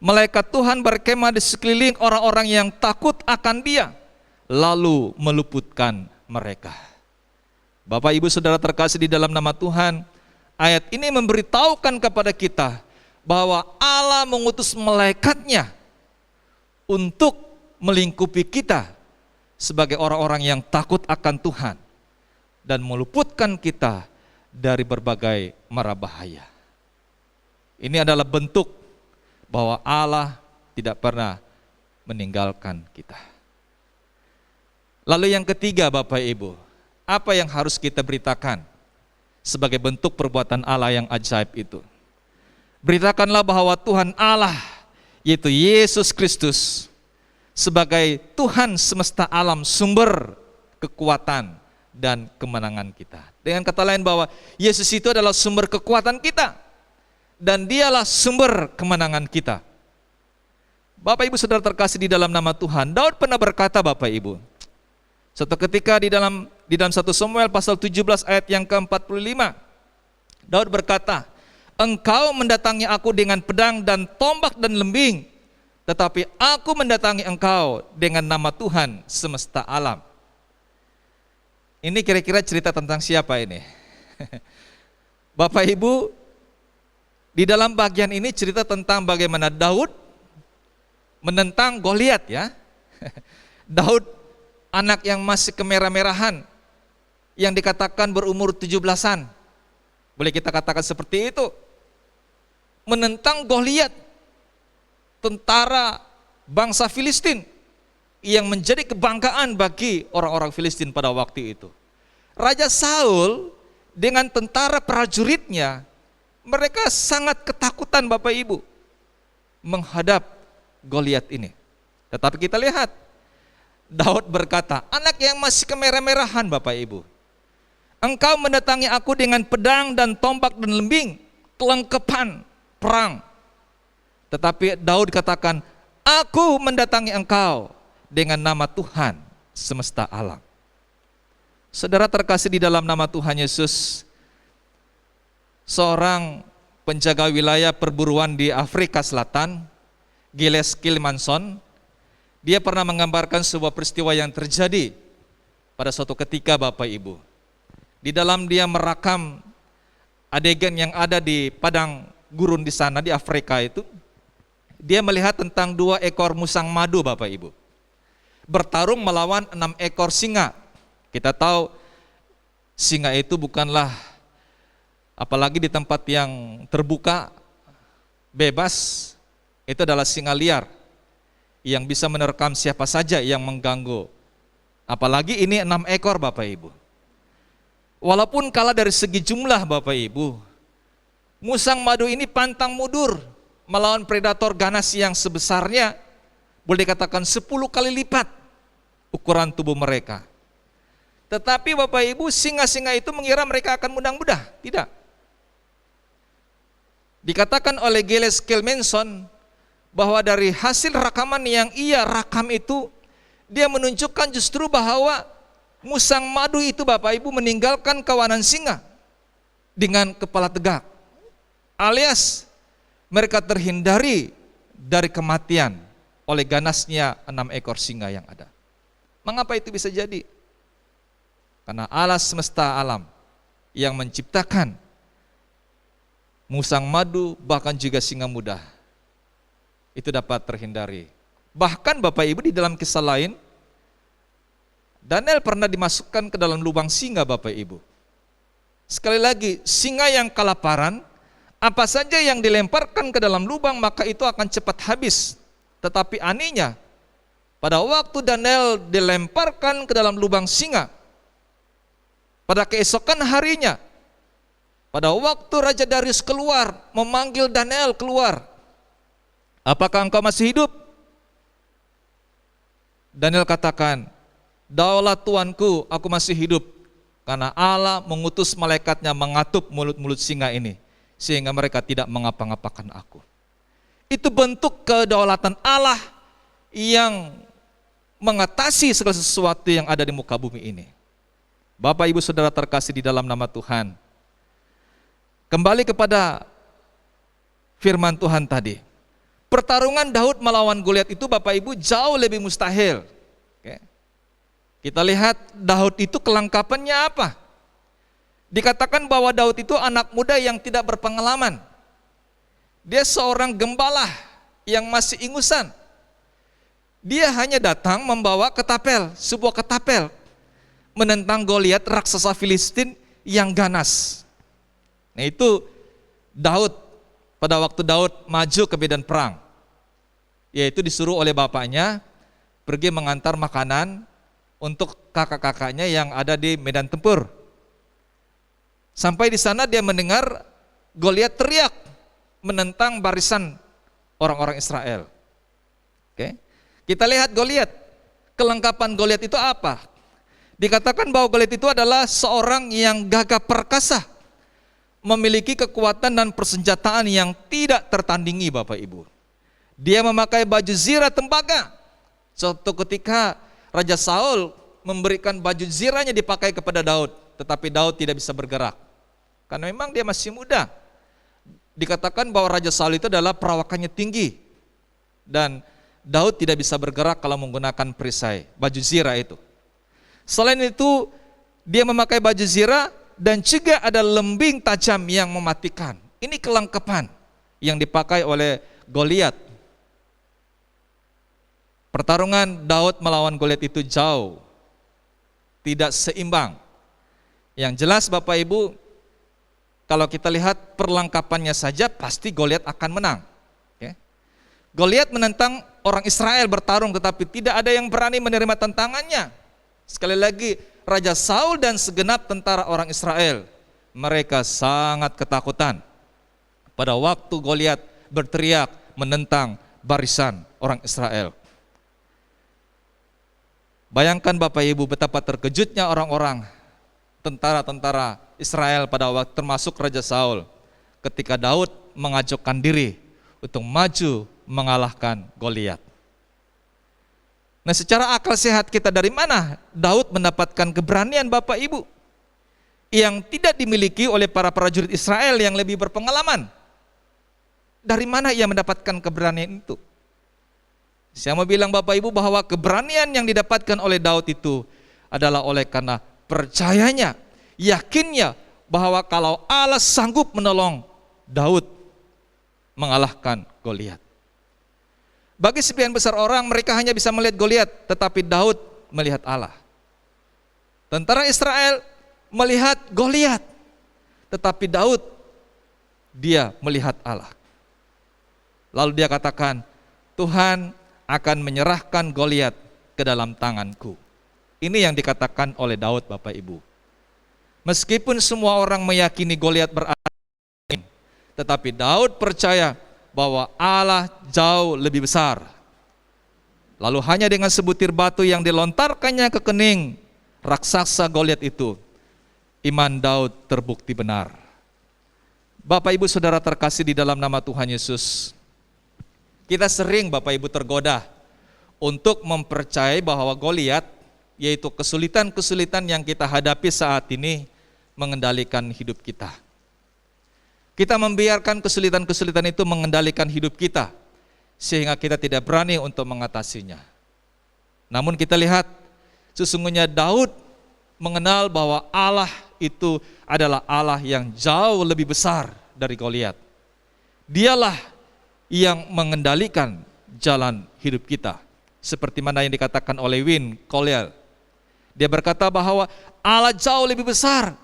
Speaker 3: malaikat Tuhan berkemah di sekeliling orang-orang yang takut akan Dia, lalu meluputkan mereka. Bapak Ibu Saudara terkasih di dalam nama Tuhan, ayat ini memberitahukan kepada kita bahwa Allah mengutus malaikatnya untuk melingkupi kita sebagai orang-orang yang takut akan Tuhan dan meluputkan kita dari berbagai mara bahaya. Ini adalah bentuk bahwa Allah tidak pernah meninggalkan kita. Lalu yang ketiga Bapak Ibu, apa yang harus kita beritakan sebagai bentuk perbuatan Allah yang ajaib itu? Beritakanlah bahwa Tuhan Allah, yaitu Yesus Kristus, sebagai Tuhan semesta alam, sumber kekuatan dan kemenangan kita. Dengan kata lain bahwa Yesus itu adalah sumber kekuatan kita dan Dialah sumber kemenangan kita. Bapak Ibu Saudara terkasih di dalam nama Tuhan, Daud pernah berkata Bapak Ibu, Suatu ketika di dalam 1 Samuel pasal 17 ayat yang ke-45, Daud berkata, "Engkau mendatangi aku dengan pedang dan tombak dan lembing, tetapi aku mendatangi engkau dengan nama Tuhan semesta alam." Ini kira-kira cerita tentang siapa ini? Bapak Ibu, di dalam bagian ini cerita tentang bagaimana Daud menentang Goliat ya. Daud anak yang masih kemerah-merahan, yang dikatakan berumur 17-an. Boleh kita katakan seperti itu. Menentang Goliat, tentara bangsa Filistin yang menjadi kebanggaan bagi orang-orang Filistin pada waktu itu. Raja Saul dengan tentara prajuritnya, mereka sangat ketakutan Bapak Ibu menghadap Goliat ini. Tetapi kita lihat, Daud berkata, anak yang masih kemerah-merahan Bapak Ibu, "Engkau mendatangi aku dengan pedang dan tombak dan lembing, kelengkapan perang." Tetapi Daud katakan, "Aku mendatangi engkau dengan nama Tuhan semesta alam." Saudara terkasih di dalam nama Tuhan Yesus, seorang penjaga wilayah perburuan di Afrika Selatan, Giles Kilmanson, dia pernah menggambarkan sebuah peristiwa yang terjadi pada suatu ketika Bapak Ibu. Di dalam dia merakam adegan yang ada di padang gurun di sana di Afrika itu, dia melihat tentang 2 ekor musang madu Bapak Ibu, bertarung melawan 6 ekor singa. Kita tahu singa itu bukanlah, apalagi di tempat yang terbuka, bebas, itu adalah singa liar yang bisa menerkam siapa saja yang mengganggu. Apalagi ini 6 ekor Bapak Ibu. Walaupun kalah dari segi jumlah Bapak Ibu, musang madu ini pantang mundur melawan predator ganas yang sebesarnya boleh dikatakan 10 kali lipat ukuran tubuh mereka. Tetapi Bapak Ibu, singa-singa itu mengira mereka akan mudah-mudah. Tidak. Dikatakan oleh Giles Kilmanson bahwa dari hasil rakaman yang ia rakam itu, dia menunjukkan justru bahwa musang madu itu Bapak Ibu meninggalkan kawanan singa dengan kepala tegak, alias mereka terhindari dari kematian oleh ganasnya 6 ekor singa yang ada. Mengapa itu bisa jadi? Karena Allah semesta alam yang menciptakan musang madu bahkan juga singa muda itu dapat terhindari. Bahkan Bapak Ibu di dalam kisah lain, Daniel pernah dimasukkan ke dalam lubang singa Bapak Ibu. Sekali lagi, singa yang kelaparan, apa saja yang dilemparkan ke dalam lubang maka itu akan cepat habis. Tetapi anehnya, pada waktu Daniel dilemparkan ke dalam lubang singa, pada keesokan harinya, pada waktu Raja Darius keluar, memanggil Daniel keluar, "Apakah engkau masih hidup?" Daniel katakan, "Daulah Tuanku, aku masih hidup, karena Allah mengutus malaikatnya mengatup mulut-mulut singa ini, sehingga mereka tidak mengapa-ngapakan aku." Itu bentuk kedaulatan Allah yang mengatasi segala sesuatu yang ada di muka bumi ini. Bapak Ibu Saudara terkasih di dalam nama Tuhan, kembali kepada firman Tuhan tadi, pertarungan Daud melawan Goliat itu Bapak Ibu jauh lebih mustahil. Oke. Kita lihat Daud itu kelengkapannya apa? Dikatakan bahwa Daud itu anak muda yang tidak berpengalaman. Dia seorang gembala yang masih ingusan. Dia hanya datang membawa ketapel, sebuah ketapel, menentang Goliat raksasa Filistin yang ganas. Nah itu Daud, pada waktu Daud maju ke medan perang, yaitu disuruh oleh bapaknya pergi mengantar makanan untuk kakak-kakaknya yang ada di medan tempur. Sampai di sana dia mendengar Goliat teriak menentang barisan orang-orang Israel. Oke. Kita lihat Goliat, kelengkapan Goliat itu apa? Dikatakan bahwa Goliat itu adalah seorang yang gagah perkasa, memiliki kekuatan dan persenjataan yang tidak tertandingi Bapak Ibu. Dia memakai baju zirah tembaga. Suatu ketika Raja Saul memberikan baju zirahnya dipakai kepada Daud, tetapi Daud tidak bisa bergerak. Karena memang dia masih muda. Dikatakan bahwa Raja Saul itu adalah perawakannya tinggi. Dan Daud tidak bisa bergerak kalau menggunakan perisai, baju zirah itu. Selain itu, dia memakai baju zirah dan juga ada lembing tajam yang mematikan. Ini kelengkapan yang dipakai oleh Goliat. Pertarungan Daud melawan Goliat itu jauh, tidak seimbang. Yang jelas Bapak Ibu, kalau kita lihat perlengkapannya saja pasti Goliat akan menang. Goliat menentang orang Israel bertarung, tetapi tidak ada yang berani menerima tantangannya. Sekali lagi, Raja Saul dan segenap tentara orang Israel, mereka sangat ketakutan pada waktu Goliat berteriak menentang barisan orang Israel. Bayangkan Bapak Ibu betapa terkejutnya orang-orang tentara-tentara Israel pada waktu, termasuk Raja Saul, ketika Daud mengajukan diri untuk maju mengalahkan Goliat. Nah, secara akal sehat kita, dari mana Daud mendapatkan keberanian Bapak Ibu yang tidak dimiliki oleh para prajurit Israel yang lebih berpengalaman? Dari mana ia mendapatkan keberanian itu? Saya mau bilang Bapak Ibu bahwa keberanian yang didapatkan oleh Daud itu adalah oleh karena percayanya, yakinnya bahwa kalau Allah sanggup menolong Daud mengalahkan Goliat. Bagi sebagian besar orang, mereka hanya bisa melihat Goliat, tetapi Daud melihat Allah. Tentara Israel melihat Goliat, tetapi Daud, dia melihat Allah. Lalu dia katakan, Tuhan akan menyerahkan Goliat ke dalam tanganku. Ini yang dikatakan oleh Daud Bapak Ibu. Meskipun semua orang meyakini Goliat berada, tetapi Daud percaya bahwa Allah jauh lebih besar. Lalu hanya dengan sebutir batu yang dilontarkannya ke kening raksasa Goliat itu, iman Daud terbukti benar. Bapak Ibu Saudara terkasih di dalam nama Tuhan Yesus, kita sering Bapak Ibu tergoda untuk mempercayai bahwa Goliat, yaitu kesulitan-kesulitan yang kita hadapi saat ini, mengendalikan hidup kita. Kita membiarkan kesulitan-kesulitan itu mengendalikan hidup kita, sehingga kita tidak berani untuk mengatasinya. Namun kita lihat, sesungguhnya Daud mengenal bahwa Allah itu adalah Allah yang jauh lebih besar dari Goliat. Dialah yang mengendalikan jalan hidup kita. Seperti mana yang dikatakan oleh Win Collier. Dia berkata bahwa Allah jauh lebih besar.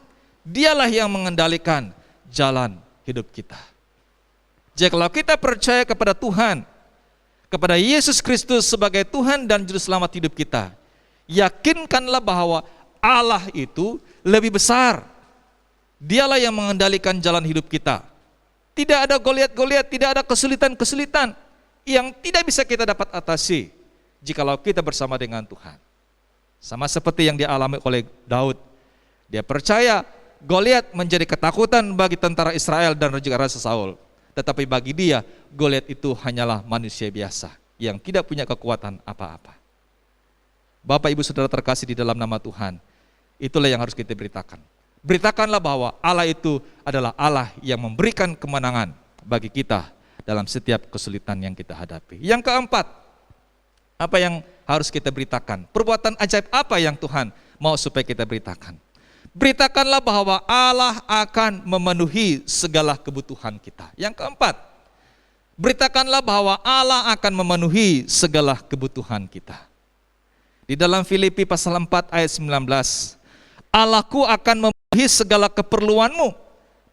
Speaker 3: Dialah yang mengendalikan jalan hidup kita. Jikalau kita percaya kepada Tuhan, kepada Yesus Kristus sebagai Tuhan dan Juru Selamat hidup kita, yakinkanlah bahwa Allah itu lebih besar. Dialah yang mengendalikan jalan hidup kita. Tidak ada Goliat-Goliat, tidak ada kesulitan-kesulitan yang tidak bisa kita dapat atasi jikalau kita bersama dengan Tuhan. Sama seperti yang dialami oleh Daud. Dia percaya Goliat menjadi ketakutan bagi tentara Israel dan juga Raja Saul. Tetapi bagi dia, Goliat itu hanyalah manusia biasa yang tidak punya kekuatan apa-apa. Bapak Ibu Saudara terkasih di dalam nama Tuhan, itulah yang harus kita beritakan. Beritakanlah bahwa Allah itu adalah Allah yang memberikan kemenangan bagi kita dalam setiap kesulitan yang kita hadapi. Yang keempat, apa yang harus kita beritakan? Perbuatan ajaib apa yang Tuhan mau supaya kita beritakan? Beritakanlah bahwa Allah akan memenuhi segala kebutuhan kita. Yang keempat, beritakanlah bahwa Allah akan memenuhi segala kebutuhan kita. Di dalam Filipi pasal 4 ayat 19, Allahku akan memenuhi segala keperluanmu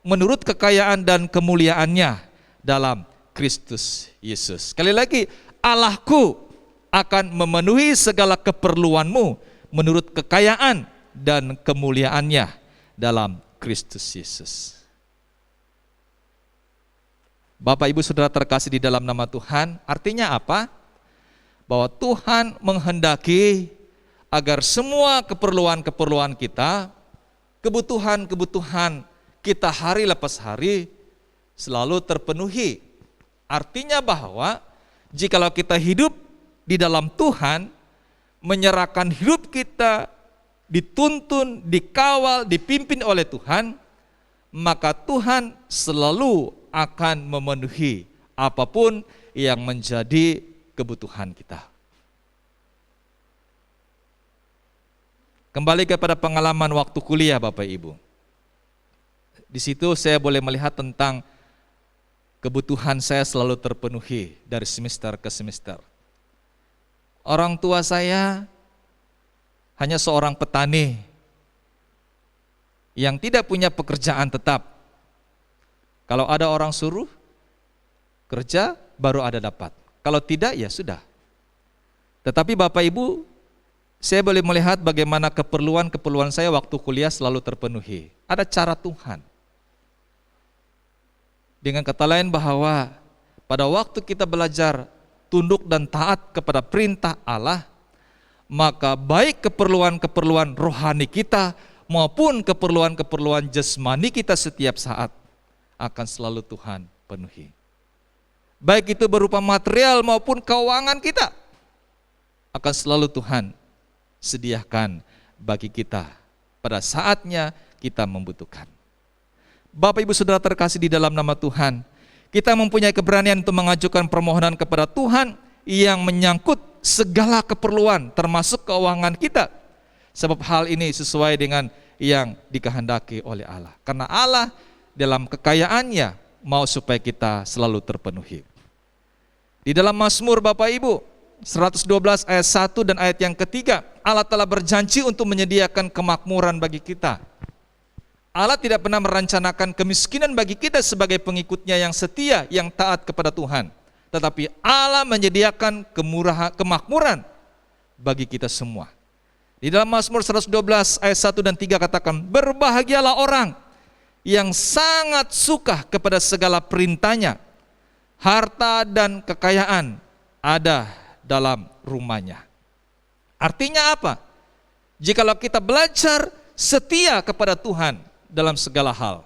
Speaker 3: menurut kekayaan dan kemuliaannya dalam Kristus Yesus. Sekali lagi, Allahku akan memenuhi segala keperluanmu menurut kekayaan dan kemuliaannya dalam Kristus Yesus. Bapak Ibu Saudara terkasih di dalam nama Tuhan, artinya apa? Bahwa Tuhan menghendaki agar semua keperluan-keperluan kita, kebutuhan-kebutuhan kita hari lepas hari selalu terpenuhi. Artinya bahwa jikalau kita hidup di dalam Tuhan, menyerahkan hidup kita dituntun, dikawal, dipimpin oleh Tuhan, maka Tuhan selalu akan memenuhi apapun yang menjadi kebutuhan kita. Kembali kepada pengalaman waktu kuliah Bapak Ibu. Di situ saya boleh melihat tentang kebutuhan saya selalu terpenuhi dari semester ke semester. Orang tua saya hanya seorang petani yang tidak punya pekerjaan tetap. Kalau ada orang suruh kerja, baru ada dapat. Kalau tidak, ya sudah. Tetapi Bapak Ibu, saya boleh melihat bagaimana keperluan saya waktu kuliah selalu terpenuhi. Ada cara Tuhan. Dengan kata lain bahwa pada waktu kita belajar tunduk dan taat kepada perintah Allah, maka baik keperluan-keperluan rohani kita maupun keperluan-keperluan jasmani kita setiap saat akan selalu Tuhan penuhi. Baik itu berupa material maupun keuangan kita akan selalu Tuhan sediakan bagi kita pada saatnya kita membutuhkan. Bapak Ibu Saudara terkasih di dalam nama Tuhan, kita mempunyai keberanian untuk mengajukan permohonan kepada Tuhan yang menyangkut segala keperluan termasuk keuangan kita. Sebab hal ini sesuai dengan yang dikehendaki oleh Allah. Karena Allah dalam kekayaannya mau supaya kita selalu terpenuhi. Di dalam Mazmur Bapak Ibu 112 ayat 1 dan ayat yang ketiga, Allah telah berjanji untuk menyediakan kemakmuran bagi kita. Allah tidak pernah merencanakan kemiskinan bagi kita sebagai pengikutnya yang setia, yang taat kepada Tuhan. Tetapi Allah menyediakan kemakmuran bagi kita semua. Di dalam Mazmur 112 ayat 1 dan 3 katakan, berbahagialah orang yang sangat suka kepada segala perintahnya, harta dan kekayaan ada dalam rumahnya. Artinya apa? Jikalau kita belajar setia kepada Tuhan dalam segala hal,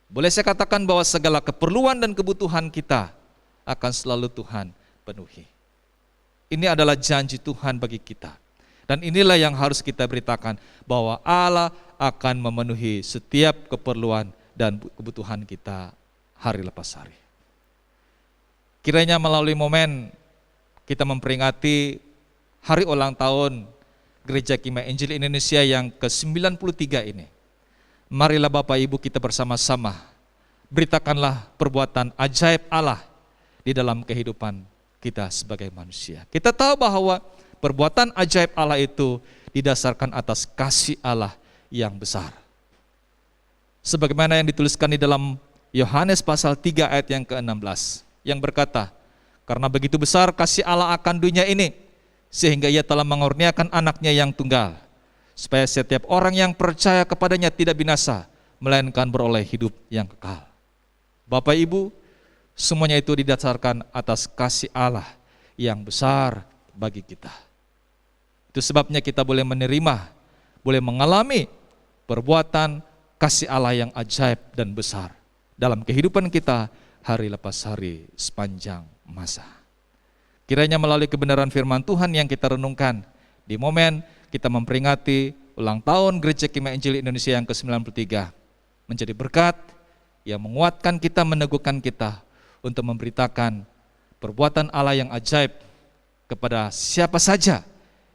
Speaker 3: boleh saya katakan bahwa segala keperluan dan kebutuhan kita akan selalu Tuhan penuhi. Ini adalah janji Tuhan bagi kita. Dan inilah yang harus kita beritakan, bahwa Allah akan memenuhi setiap keperluan dan kebutuhan kita hari lepas hari. Kiranya melalui momen kita memperingati hari ulang tahun Gereja Kimai Injil Indonesia yang ke-93 ini, marilah Bapak Ibu kita bersama-sama beritakanlah perbuatan ajaib Allah di dalam kehidupan kita sebagai manusia. Kita tahu bahwa perbuatan ajaib Allah itu didasarkan atas kasih Allah yang besar. Sebagaimana yang dituliskan di dalam Yohanes pasal 3 ayat yang ke-16 yang berkata, karena begitu besar kasih Allah akan dunia ini, sehingga ia telah mengurniakan anaknya yang tunggal, supaya setiap orang yang percaya kepadanya tidak binasa, melainkan beroleh hidup yang kekal. Bapak Ibu, semuanya itu didasarkan atas kasih Allah yang besar bagi kita. Itu sebabnya kita boleh menerima, boleh mengalami perbuatan kasih Allah yang ajaib dan besar dalam kehidupan kita hari lepas hari sepanjang masa. Kiranya melalui kebenaran firman Tuhan yang kita renungkan di momen kita memperingati ulang tahun Gereja Kimai Injil Indonesia yang ke-93 menjadi berkat yang menguatkan kita, meneguhkan kita untuk memberitakan perbuatan Allah yang ajaib kepada siapa saja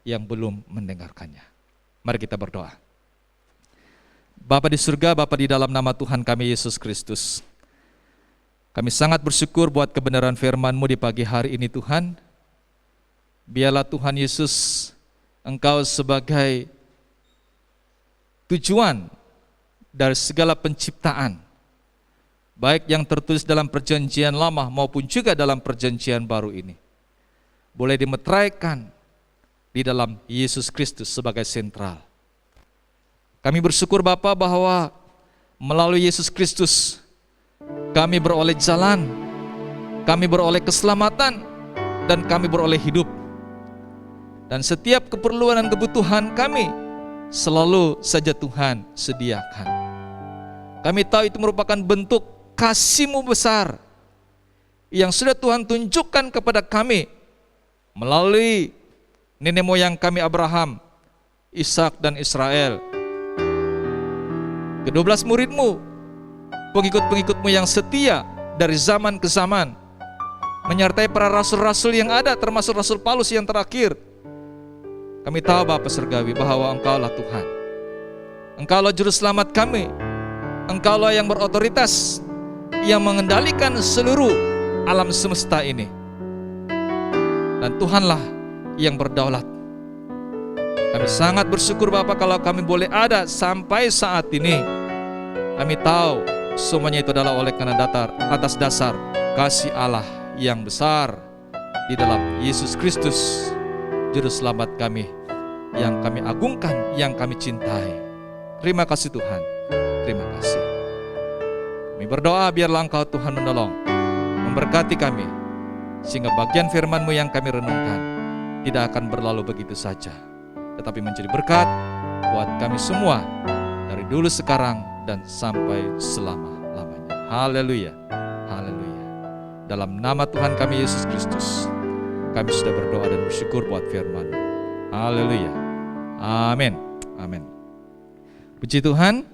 Speaker 3: yang belum mendengarkannya. Mari kita berdoa. Bapa di surga, Bapa di dalam nama Tuhan kami Yesus Kristus, kami sangat bersyukur buat kebenaran firman-Mu di pagi hari ini Tuhan. Biarlah Tuhan Yesus, Engkau sebagai tujuan dari segala penciptaan, baik yang tertulis dalam perjanjian lama maupun juga dalam perjanjian baru ini, boleh dimeteraikan di dalam Yesus Kristus sebagai sentral. Kami bersyukur Bapa bahwa melalui Yesus Kristus kami beroleh jalan, kami beroleh keselamatan, dan kami beroleh hidup. Dan setiap keperluan dan kebutuhan kami selalu saja Tuhan sediakan. Kami tahu itu merupakan bentuk kasih-Mu besar yang sudah Tuhan tunjukkan kepada kami melalui nenek moyang kami Abraham Ishak dan Israel. Ke-12 muridmu, pengikut-pengikutmu yang setia dari zaman ke zaman, menyertai para rasul-rasul yang ada, termasuk Rasul Paulus yang terakhir. Kami tahu Bapa Surgawi bahwa Engkaulah Tuhan. Engkaulah Juru Selamat kami. Engkaulah yang berotoritas, yang mengendalikan seluruh alam semesta ini. Dan Tuhanlah yang berdaulat. Kami sangat bersyukur Bapa kalau kami boleh ada sampai saat ini. Kami tahu semuanya itu adalah oleh karena atas dasar kasih Allah yang besar di dalam Yesus Kristus, Juru Selamat kami, yang kami agungkan, yang kami cintai. Terima kasih Tuhan, terima kasih. Kami berdoa biarlah Engkau Tuhan menolong, memberkati kami, sehingga bagian firman-Mu yang kami renungkan tidak akan berlalu begitu saja, tetapi menjadi berkat buat kami semua dari dulu, sekarang, dan sampai selama-lamanya. Haleluya, haleluya. Dalam nama Tuhan kami Yesus Kristus, kami sudah berdoa dan bersyukur buat firman. Haleluya, amin, amin. Puji Tuhan.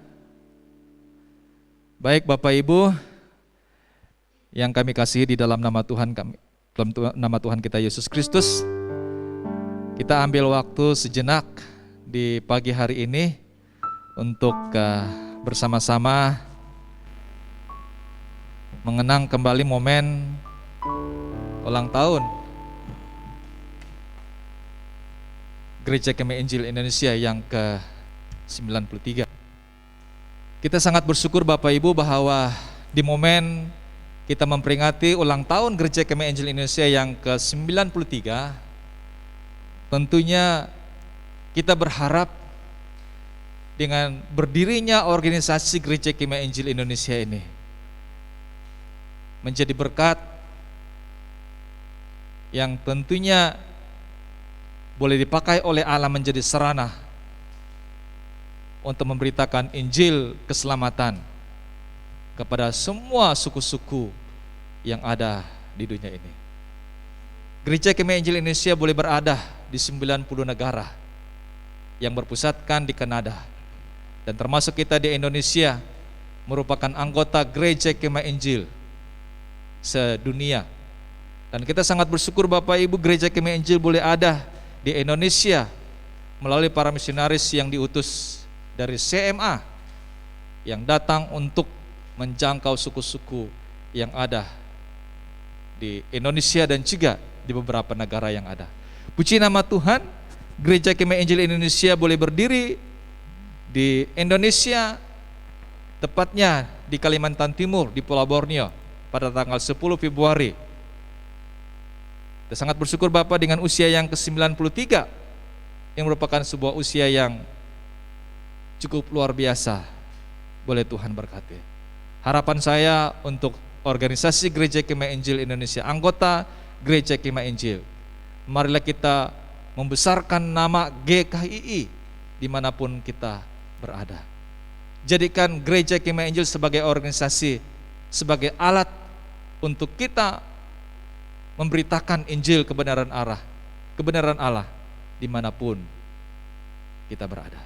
Speaker 3: Baik Bapak Ibu yang kami kasihi di dalam nama Tuhan kami, dalam nama Tuhan kita Yesus Kristus, kita ambil waktu sejenak di pagi hari ini untuk bersama-sama mengenang kembali momen ulang tahun Gereja Kemah Injil Indonesia yang ke-93. Kita sangat bersyukur Bapak Ibu bahwa di momen kita memperingati ulang tahun Gereja Kemah Injil Indonesia yang ke-93, tentunya kita berharap dengan berdirinya organisasi Gereja Kemah Injil Indonesia ini menjadi berkat yang tentunya boleh dipakai oleh Allah menjadi sarana untuk memberitakan Injil keselamatan kepada semua suku-suku yang ada di dunia ini. Gereja Kemah Injil Indonesia boleh berada di 90 negara yang berpusatkan di Kanada, dan termasuk kita di Indonesia merupakan anggota Gereja Kemah Injil sedunia. Dan kita sangat bersyukur Bapak Ibu, Gereja Kemah Injil boleh ada di Indonesia melalui para misionaris yang diutus dari CMA yang datang untuk menjangkau suku-suku yang ada di Indonesia dan juga di beberapa negara yang ada. Puji nama Tuhan, Gereja Kemah Injil Indonesia boleh berdiri di Indonesia, tepatnya di Kalimantan Timur, di Pulau Borneo pada tanggal 10 Februari. Kita sangat bersyukur Bapak dengan usia yang ke-93, yang merupakan sebuah usia yang cukup luar biasa. Boleh Tuhan berkati. Harapan saya untuk organisasi Gereja Kemah Injil Indonesia, anggota Gereja Kemah Injil, marilah kita membesarkan nama GKII dimanapun kita berada. Jadikan Gereja Kemah Injil sebagai organisasi, sebagai alat untuk kita memberitakan Injil kebenaran Allah dimanapun kita berada.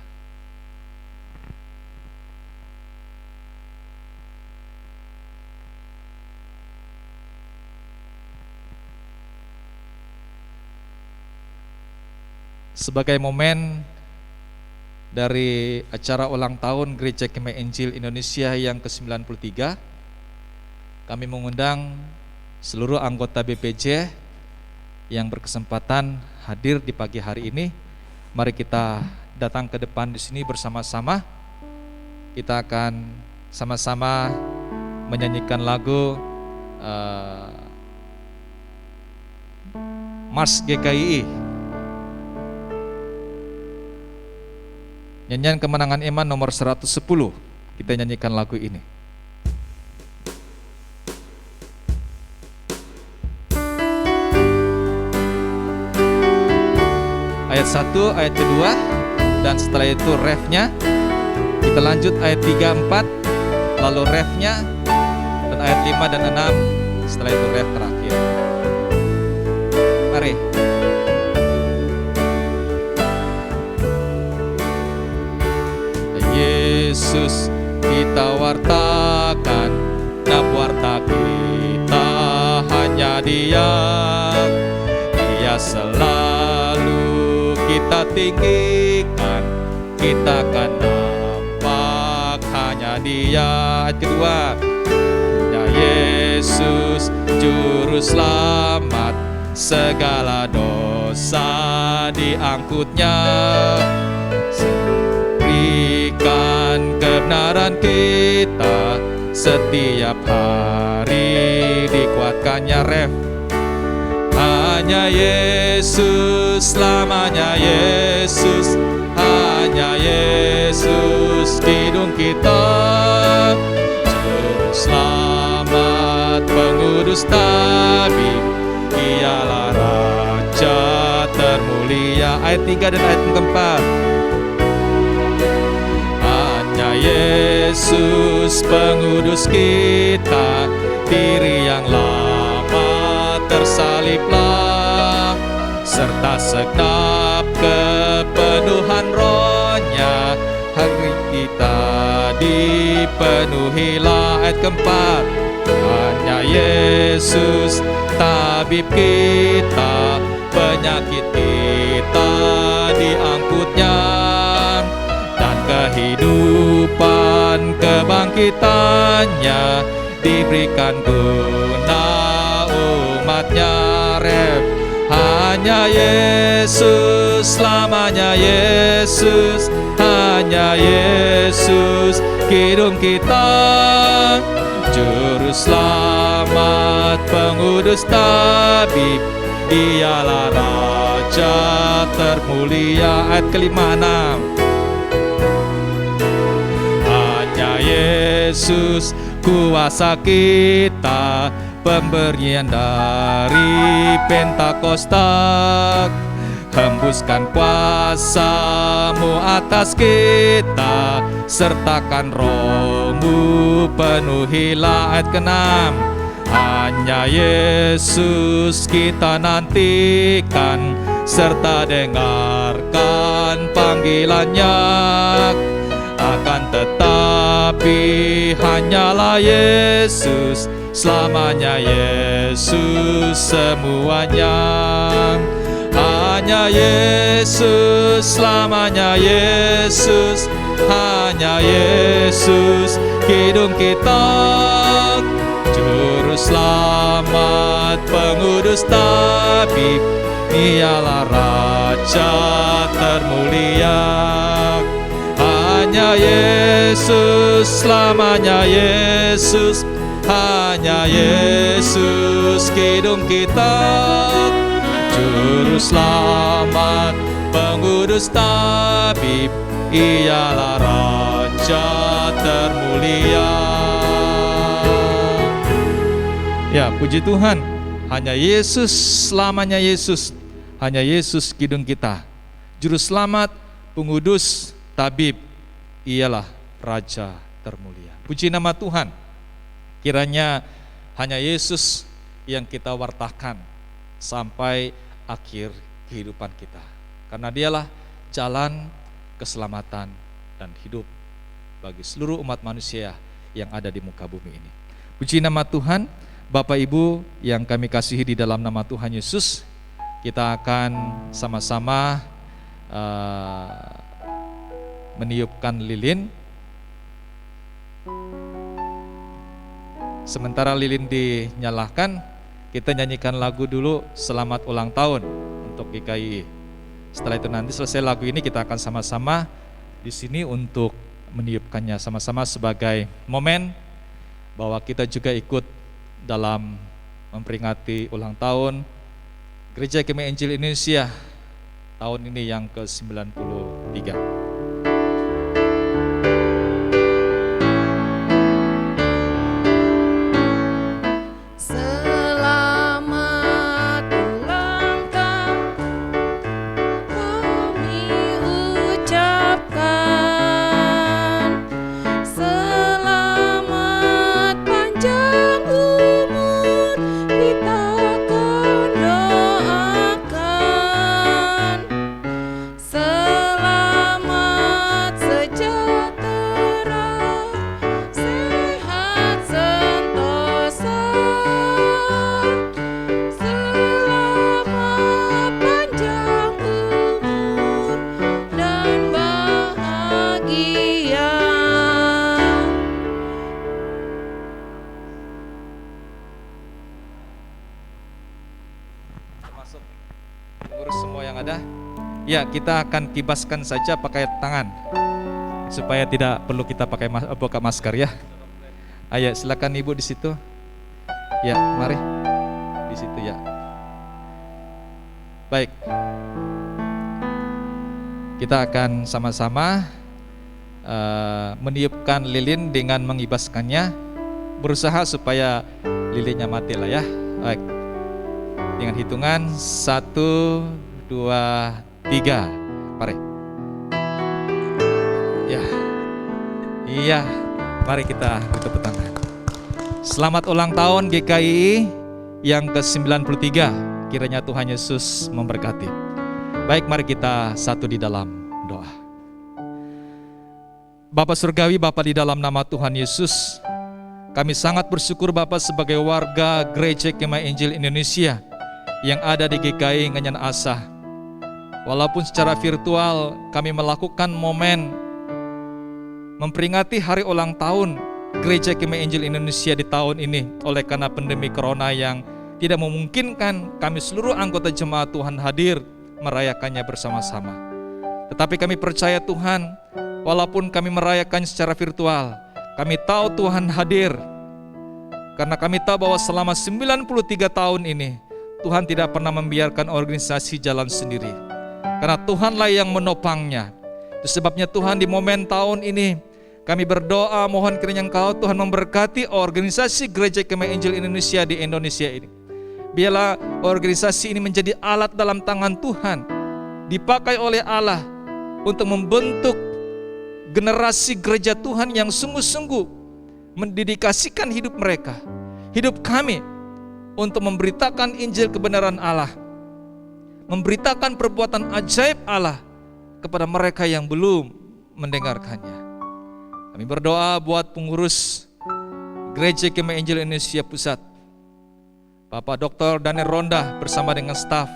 Speaker 3: Sebagai momen dari acara ulang tahun Gereja Kemah Injil Indonesia yang ke-93, kami mengundang seluruh anggota BPJ yang berkesempatan hadir di pagi hari ini. Mari kita datang ke depan di sini bersama-sama. Kita akan sama-sama menyanyikan lagu Mars GKII, nyanyian Kemenangan Iman nomor 110. Kita nyanyikan lagu ini. Ayat 1, ayat kedua, dan setelah itu refnya. Kita lanjut ayat 3, 4, lalu refnya, dan ayat 5 dan 6, setelah itu ref terakhir. Mari. Yesus kita wartakan, dan warta kita hanya Dia. Dia selalu kita tinggikan, kita akan nampak hanya Dia. Ayat kedua, hanya Yesus juru selamat, segala dosa diangkutnya. Berikan kebenaran kita, setiap hari dikuatkannya. Ref, hanya Yesus, selamanya Yesus, hanya Yesus hidung kita. Juru selamat, pengudus tabib, Dialah Raja termulia. Ayat 3 dan ayat keempat. Hanya Yesus pengudus kita, diri yang lama tersaliblah, serta segenap kepenuhan Roh-Nya, hari kita dipenuhilah. Ayat keempat. Hanya Yesus tabib kita, penyakit kita diangkutnya, dan kehidupan kebangkitannya diberikan guna umatnya. Ref, hanya Yesus, selamanya Yesus, hanya Yesus hidung kita. Juru selamat, pengudus tabib, Dialah Raja termulia. Ayat kelima, enam. Hanya Yesus kuasa kita, pemberian dari Pentakosta. Hembuskan kuasa-Mu atas kita, sertakan Roh-Mu, penuhilah. Ayat ke-6. Hanya Yesus kita nantikan, serta dengarkan panggilannya. Akan tetapi hanyalah Yesus, selamanya Yesus semuanya. Hanya Yesus, selamanya Yesus, hanya Yesus hidung kita. Juru selamat, pengudus tabib, Dialah Raja termulia. Hanya Yesus, selamanya Yesus, hanya Yesus hidung kita. Juru selamat, pengudus tabib, Ialah Raja termulia. Ya, puji Tuhan, hanya Yesus, selamanya Yesus, hanya Yesus hidung kita. Juru selamat, pengudus tabib, Ialah Raja termulia. Puji nama Tuhan. Kiranya hanya Yesus yang kita wartakan sampai akhir kehidupan kita, karena Dialah jalan keselamatan dan hidup bagi seluruh umat manusia yang ada di muka bumi ini. Puji nama Tuhan. Bapak Ibu yang kami kasihi di dalam nama Tuhan Yesus, kita akan sama-sama meniupkan lilin. Sementara lilin dinyalakan, kita nyanyikan lagu dulu Selamat Ulang Tahun untuk GKI. Setelah itu nanti selesai lagu ini, kita akan sama-sama di sini untuk meniupkannya sama-sama sebagai momen bahwa kita juga ikut dalam memperingati ulang tahun Gereja Kemih Injil Indonesia tahun ini yang ke-93.
Speaker 1: Selamat
Speaker 3: termasuk pengurus semua yang ada. Ya, kita akan kibaskan saja pakai tangan supaya tidak perlu kita pakai buka masker ya. Ayo, silakan Ibu di situ. Ya, mari di situ ya. Baik, kita akan sama-sama meniupkan lilin dengan mengibaskannya. Berusaha supaya lilinnya mati lah ya. Baik, dengan hitungan 1, 2, 3, mari. Ya, iya, mari kita bertepuk tangan. Selamat ulang tahun GKI yang ke-93. Kiranya Tuhan Yesus memberkati. Baik, mari kita satu di dalam doa. Bapa Surgawi, Bapa di dalam nama Tuhan Yesus, kami sangat bersyukur Bapa sebagai warga Gereja Kemah Injil Indonesia yang ada di GKI Ngenyan Asah. Walaupun secara virtual kami melakukan momen memperingati hari ulang tahun Gereja Kemah Injil Indonesia di tahun ini, oleh karena pandemi corona yang tidak memungkinkan kami seluruh anggota jemaat Tuhan hadir merayakannya bersama-sama. Tetapi kami percaya Tuhan, walaupun kami merayakan secara virtual, kami tahu Tuhan hadir. Karena kami tahu bahwa selama 93 tahun ini Tuhan tidak pernah membiarkan organisasi jalan sendiri, karena Tuhanlah yang menopangnya. Itu sebabnya Tuhan di momen tahun ini kami berdoa mohon kiranya Engkau Tuhan memberkati organisasi Gereja Kemah Injil Indonesia di Indonesia ini. Biarlah organisasi ini menjadi alat dalam tangan Tuhan, dipakai oleh Allah untuk membentuk generasi gereja Tuhan yang sungguh-sungguh mendedikasikan hidup mereka, hidup kami, untuk memberitakan Injil kebenaran Allah, memberitakan perbuatan ajaib Allah kepada mereka yang belum mendengarkannya. Kami berdoa buat pengurus Gereja Kemah Injil Indonesia Pusat, Bapak Dr. Daniel Ronda bersama dengan staf.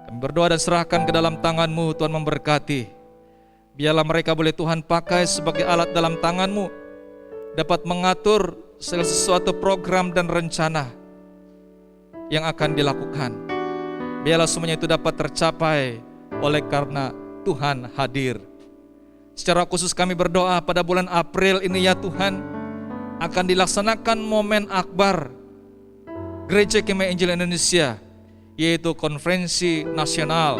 Speaker 3: Kami berdoa dan serahkan ke dalam tangan-Mu, Tuhan memberkati. Biarlah mereka boleh Tuhan pakai sebagai alat dalam tangan-Mu, dapat mengatur segala sesuatu program dan rencana yang akan dilakukan. Biarlah semuanya itu dapat tercapai oleh karena Tuhan hadir. Secara khusus kami berdoa pada bulan April ini ya Tuhan, akan dilaksanakan momen akbar Gereja Kemah Injil Indonesia, yaitu konferensi nasional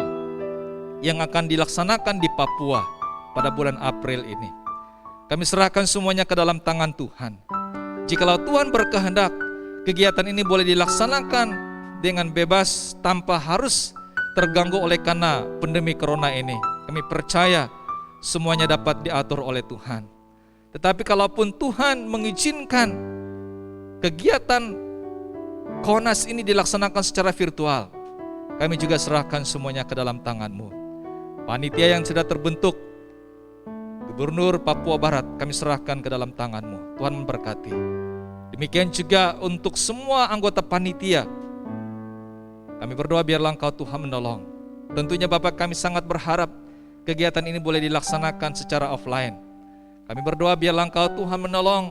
Speaker 3: yang akan dilaksanakan di Papua pada bulan April ini. Kami serahkan semuanya ke dalam tangan Tuhan. Jikalau Tuhan berkehendak, kegiatan ini boleh dilaksanakan dengan bebas tanpa harus terganggu oleh karena pandemi corona ini. Kami percaya semuanya dapat diatur oleh Tuhan. Tetapi kalaupun Tuhan mengizinkan kegiatan KONAS ini dilaksanakan secara virtual, kami juga serahkan semuanya ke dalam tangan-Mu. Panitia yang sudah terbentuk, Gubernur Papua Barat, kami serahkan ke dalam tangan-Mu. Tuhan memberkati. Demikian juga untuk semua anggota panitia. Kami berdoa biarlah Engkau Tuhan menolong. Tentunya Bapak, kami sangat berharap kegiatan ini boleh dilaksanakan secara offline. Kami berdoa biarlah Engkau Tuhan menolong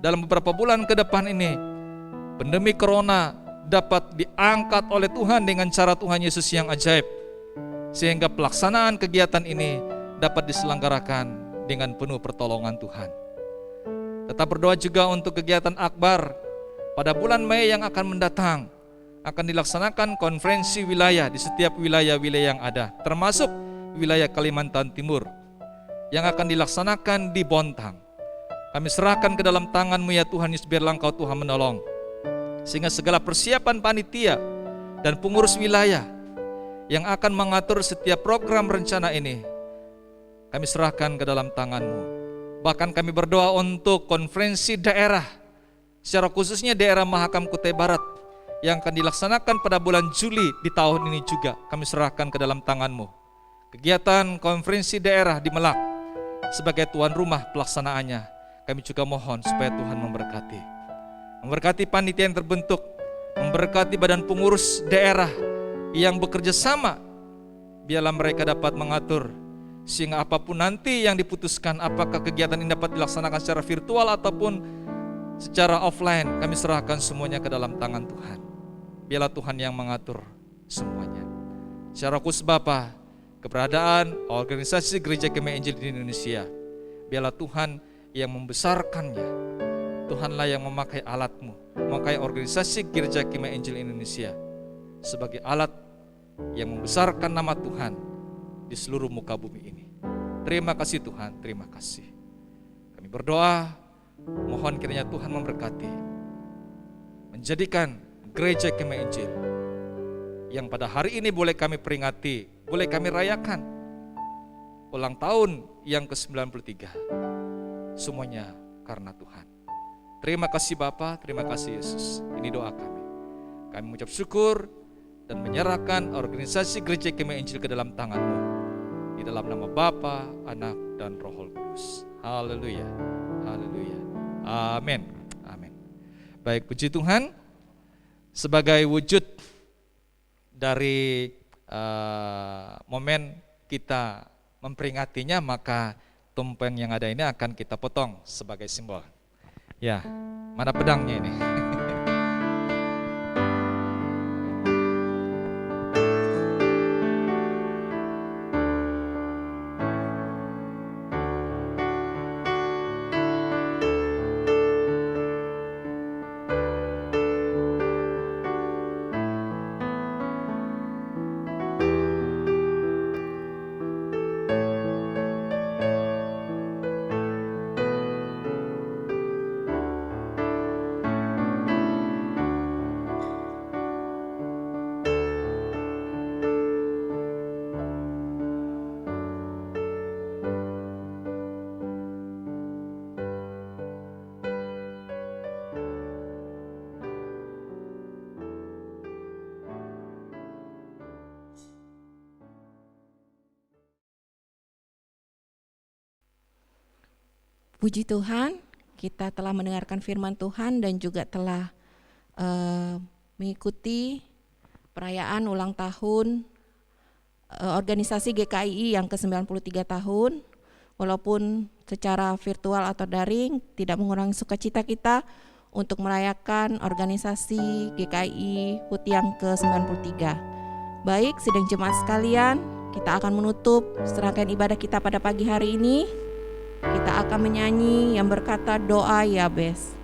Speaker 3: dalam beberapa bulan ke depan ini. Pandemi corona dapat diangkat oleh Tuhan dengan cara Tuhan Yesus yang ajaib, sehingga pelaksanaan kegiatan ini dapat diselenggarakan dengan penuh pertolongan Tuhan. Tetap berdoa juga untuk kegiatan akbar pada bulan Mei yang akan mendatang. Akan dilaksanakan konferensi wilayah di setiap wilayah-wilayah yang ada, termasuk wilayah Kalimantan Timur yang akan dilaksanakan di Bontang. Kami serahkan ke dalam tangan-Mu ya Tuhan Yesus, biarlah Engkau Tuhan menolong, sehingga segala persiapan panitia dan pengurus wilayah yang akan mengatur setiap program rencana ini, kami serahkan ke dalam tangan-Mu. Bahkan kami berdoa untuk konferensi daerah, secara khususnya daerah Mahakam Kutai Barat yang akan dilaksanakan pada bulan Juli di tahun ini juga, kami serahkan ke dalam tangan-Mu. Kegiatan konferensi daerah di Melak sebagai tuan rumah pelaksanaannya, kami juga mohon supaya Tuhan memberkati. Memberkati panitia yang terbentuk, memberkati badan pengurus daerah yang bekerja sama, biarlah mereka dapat mengatur sehingga apapun nanti yang diputuskan, apakah kegiatan ini dapat dilaksanakan secara virtual ataupun secara offline, kami serahkan semuanya ke dalam tangan Tuhan. Biarlah Tuhan yang mengatur. semuanya. Secara khusus Bapa, keberadaan organisasi Gereja Kemah Injil di Indonesia, biarlah Tuhan yang membesarkannya. Tuhanlah yang memakai alat-Mu, memakai organisasi Gereja Kemah Injil Indonesia sebagai alat yang membesarkan nama Tuhan di seluruh muka bumi ini. Terima kasih Tuhan, terima kasih. Kami berdoa, mohon kiranya Tuhan memberkati, menjadikan Gereja Kemah Injil yang pada hari ini boleh kami peringati, boleh kami rayakan ulang tahun yang ke-93. Semuanya karena Tuhan. Terima kasih Bapa, terima kasih Yesus. Ini doa kami. Kami mengucap syukur dan menyerahkan organisasi Gereja Kemah Injil ke dalam tangan-Mu. Di dalam nama Bapa, Anak, dan Roh Kudus. Haleluya, haleluya, amin, amin. Baik, puji Tuhan. Sebagai wujud dari momen kita memperingatinya, maka tumpeng yang ada ini akan kita potong sebagai simbol. Ya, mana pedangnya ini?
Speaker 1: Puji Tuhan, kita telah mendengarkan firman Tuhan dan juga telah mengikuti perayaan ulang tahun organisasi GKII yang ke-93 tahun. Walaupun secara virtual atau daring, tidak mengurangi sukacita kita untuk merayakan organisasi GKII HUT yang ke-93. Baik, sidang jemaat sekalian, kita akan menutup serangkaian ibadah kita pada pagi hari ini. Kita akan menyanyi yang berkata doa Yabes.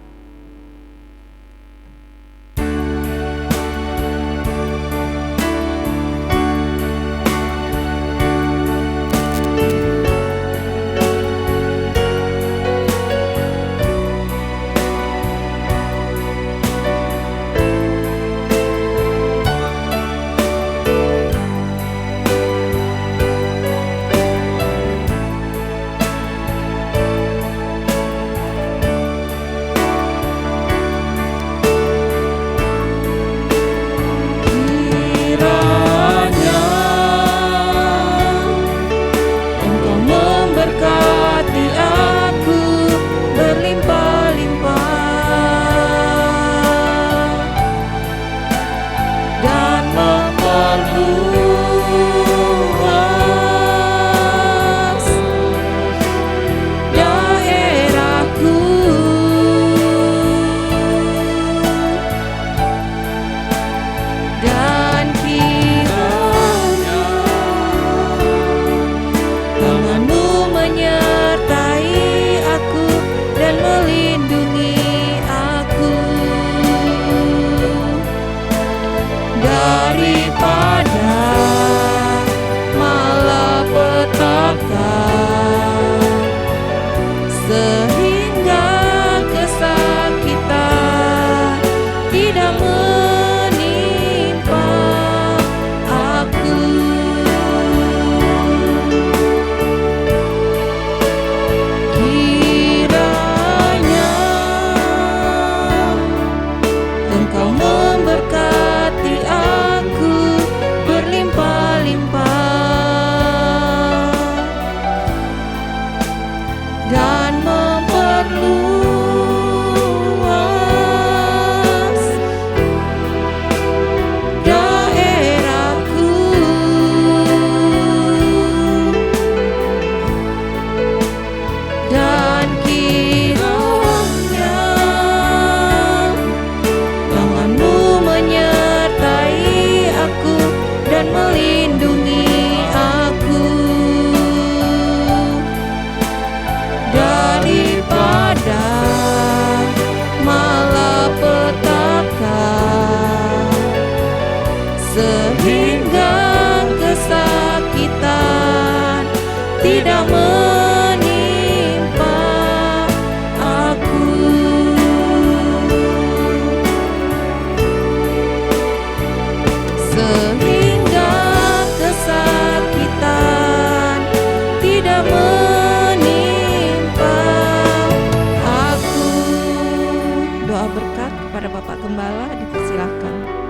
Speaker 1: sehingga kesakitan tidak menimpa aku. Sehingga kesakitan tidak menimpa aku. Doa berkat kepada Bapak Gembala dipersilahkan.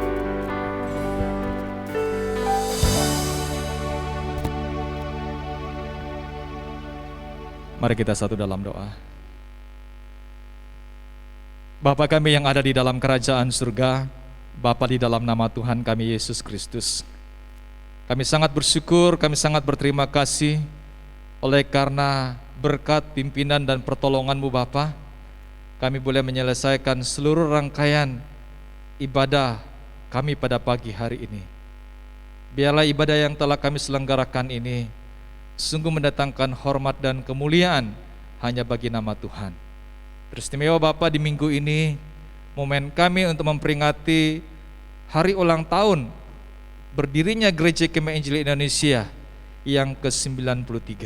Speaker 3: Mari kita satu dalam doa. Bapa kami yang ada di dalam kerajaan surga, Bapa di dalam nama Tuhan kami Yesus Kristus, kami sangat bersyukur, kami sangat berterima kasih oleh karena berkat pimpinan dan pertolongan-Mu Bapa, kami boleh menyelesaikan seluruh rangkaian ibadah kami pada pagi hari ini. Biarlah ibadah yang telah kami selenggarakan ini sungguh mendatangkan hormat dan kemuliaan hanya bagi nama Tuhan. Teristimewa Bapa, di minggu ini momen kami untuk memperingati hari ulang tahun berdirinya Gereja Kemah Injil Indonesia yang ke-93.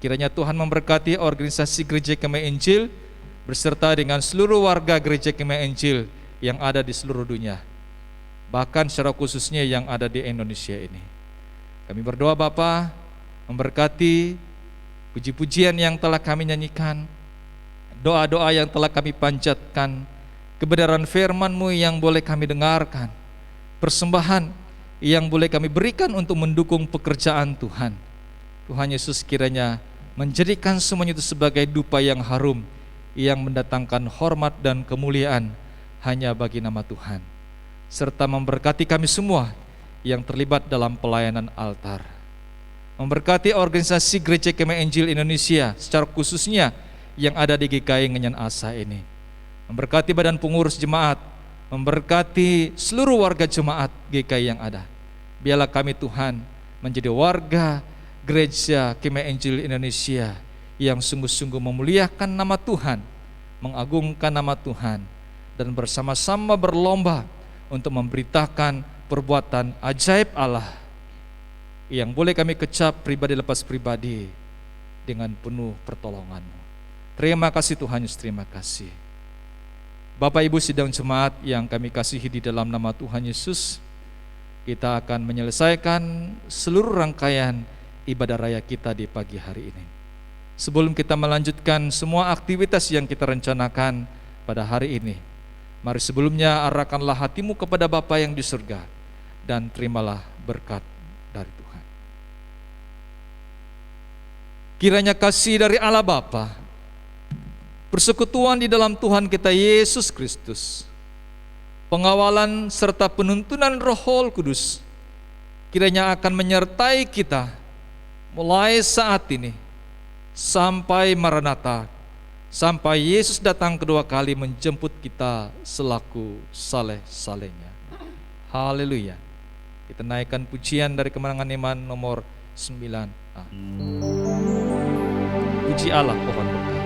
Speaker 3: Kiranya Tuhan memberkati organisasi Gereja Kemah Injil beserta dengan seluruh warga Gereja Kemah Injil yang ada di seluruh dunia, bahkan secara khususnya yang ada di Indonesia ini. Kami berdoa Bapa, memberkati puji-pujian yang telah kami nyanyikan, doa-doa yang telah kami panjatkan, kebenaran firman-Mu yang boleh kami dengarkan, persembahan yang boleh kami berikan untuk mendukung pekerjaan Tuhan. Tuhan Yesus kiranya menjadikan semuanya itu sebagai dupa yang harum, yang mendatangkan hormat dan kemuliaan hanya bagi nama Tuhan, serta memberkati kami semua yang terlibat dalam pelayanan altar. Memberkati organisasi Gereja Kemah Injil Indonesia secara khususnya yang ada di GKI Ngenyan Asa ini. Memberkati badan pengurus jemaat, memberkati seluruh warga jemaat GKI yang ada. Biarlah kami Tuhan menjadi warga Gereja Kemah Injil Indonesia yang sungguh-sungguh memuliakan nama Tuhan, mengagungkan nama Tuhan, dan bersama-sama berlomba untuk memberitakan perbuatan ajaib Allah yang boleh kami kecap pribadi lepas pribadi dengan penuh pertolongan-Mu. Terima kasih Tuhan Yesus, terima kasih. Bapak Ibu sidang jemaat yang kami kasihi di dalam nama Tuhan Yesus, kita akan menyelesaikan seluruh rangkaian ibadah raya kita di pagi hari ini. Sebelum kita melanjutkan semua aktivitas yang kita rencanakan pada hari ini, mari sebelumnya arahkanlah hatimu kepada Bapa yang di surga dan terimalah berkat dari Tuhan. Kiranya kasih dari Allah Bapa, persekutuan di dalam Tuhan kita Yesus Kristus, pengawalan serta penuntunan Roh Kudus kiranya akan menyertai kita mulai saat ini sampai Maranatha, sampai Yesus datang kedua kali menjemput kita selaku saleh-salehnya. Haleluya. Kita naikkan pujian dari Kemenangan Iman nomor 9a. Puji Allah pohon berkat.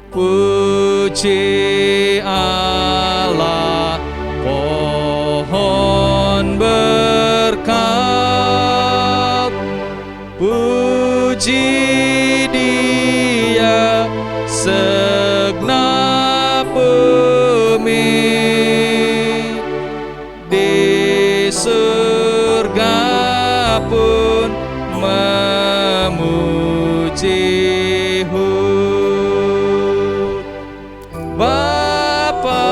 Speaker 3: Puji Allah pohon berkat, puji Dia segenap bumi, di surga pun memuji Bapa,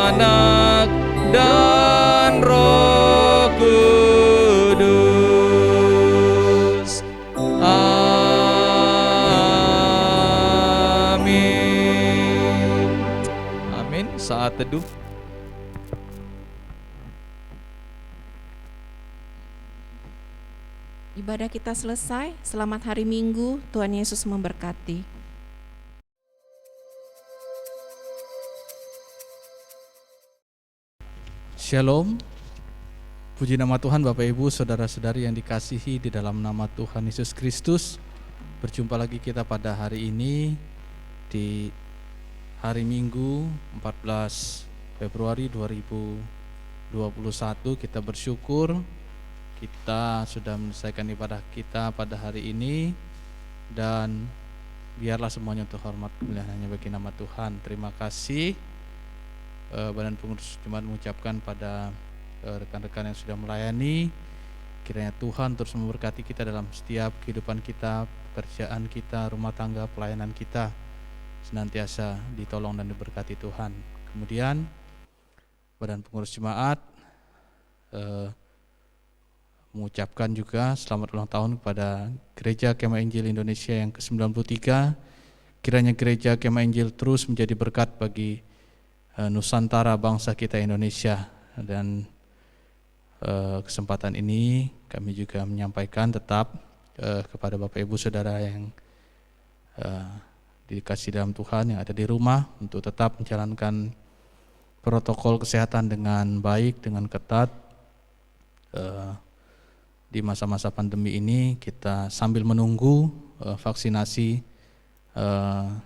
Speaker 3: Anak, dan Roh Kudus. Amin. Amin. Saat teduh.
Speaker 1: Ibadah kita selesai. Selamat hari Minggu. Tuhan Yesus memberkati.
Speaker 4: Shalom, puji nama Tuhan Bapak Ibu, saudara-saudari yang dikasihi di dalam nama Tuhan Yesus Kristus. Berjumpa lagi kita pada hari ini di hari Minggu 14 Februari 2021. 2021. Kita bersyukur kita sudah menyelesaikan ibadah kita pada hari ini, dan biarlah semuanya untuk hormat kemuliaan hanya bagi nama Tuhan. Terima kasih Badan Pengurus Jemaat mengucapkan pada rekan-rekan yang sudah melayani. Kiranya Tuhan terus memberkati kita dalam setiap kehidupan kita, pekerjaan kita, rumah tangga, pelayanan kita, senantiasa ditolong dan diberkati Tuhan. Kemudian Badan Pengurus Jemaat mengucapkan juga selamat ulang tahun kepada Gereja Kemah Injil Indonesia yang ke-93. Kiranya Gereja Kemah Injil terus menjadi berkat bagi Nusantara bangsa kita Indonesia. Dan kesempatan ini kami juga menyampaikan tetap kepada Bapak Ibu Saudara yang dikasih dalam Tuhan yang ada di rumah untuk tetap menjalankan protokol kesehatan dengan baik, dengan ketat. Di masa-masa pandemi ini kita sambil menunggu vaksinasi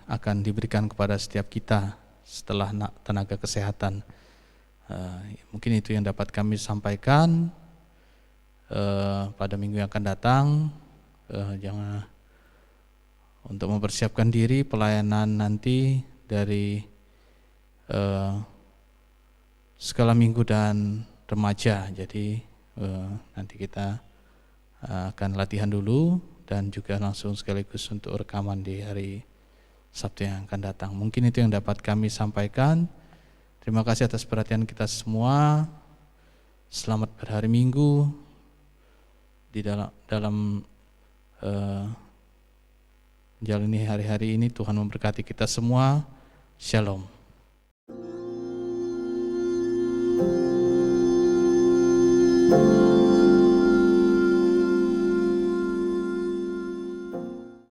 Speaker 4: akan diberikan kepada setiap kita setelah tenaga kesehatan. Mungkin itu yang dapat kami sampaikan pada minggu yang akan datang. Jangan untuk mempersiapkan diri pelayanan nanti dari skala minggu dan remaja. Jadi nanti kita akan latihan dulu dan juga langsung sekaligus untuk rekaman di hari Sabtu yang akan datang. Mungkin itu yang dapat kami sampaikan. Terima kasih atas perhatian kita semua. Selamat berhari Minggu di dalam menjalani hari-hari ini. Tuhan memberkati kita semua. Shalom.
Speaker 5: Thank you.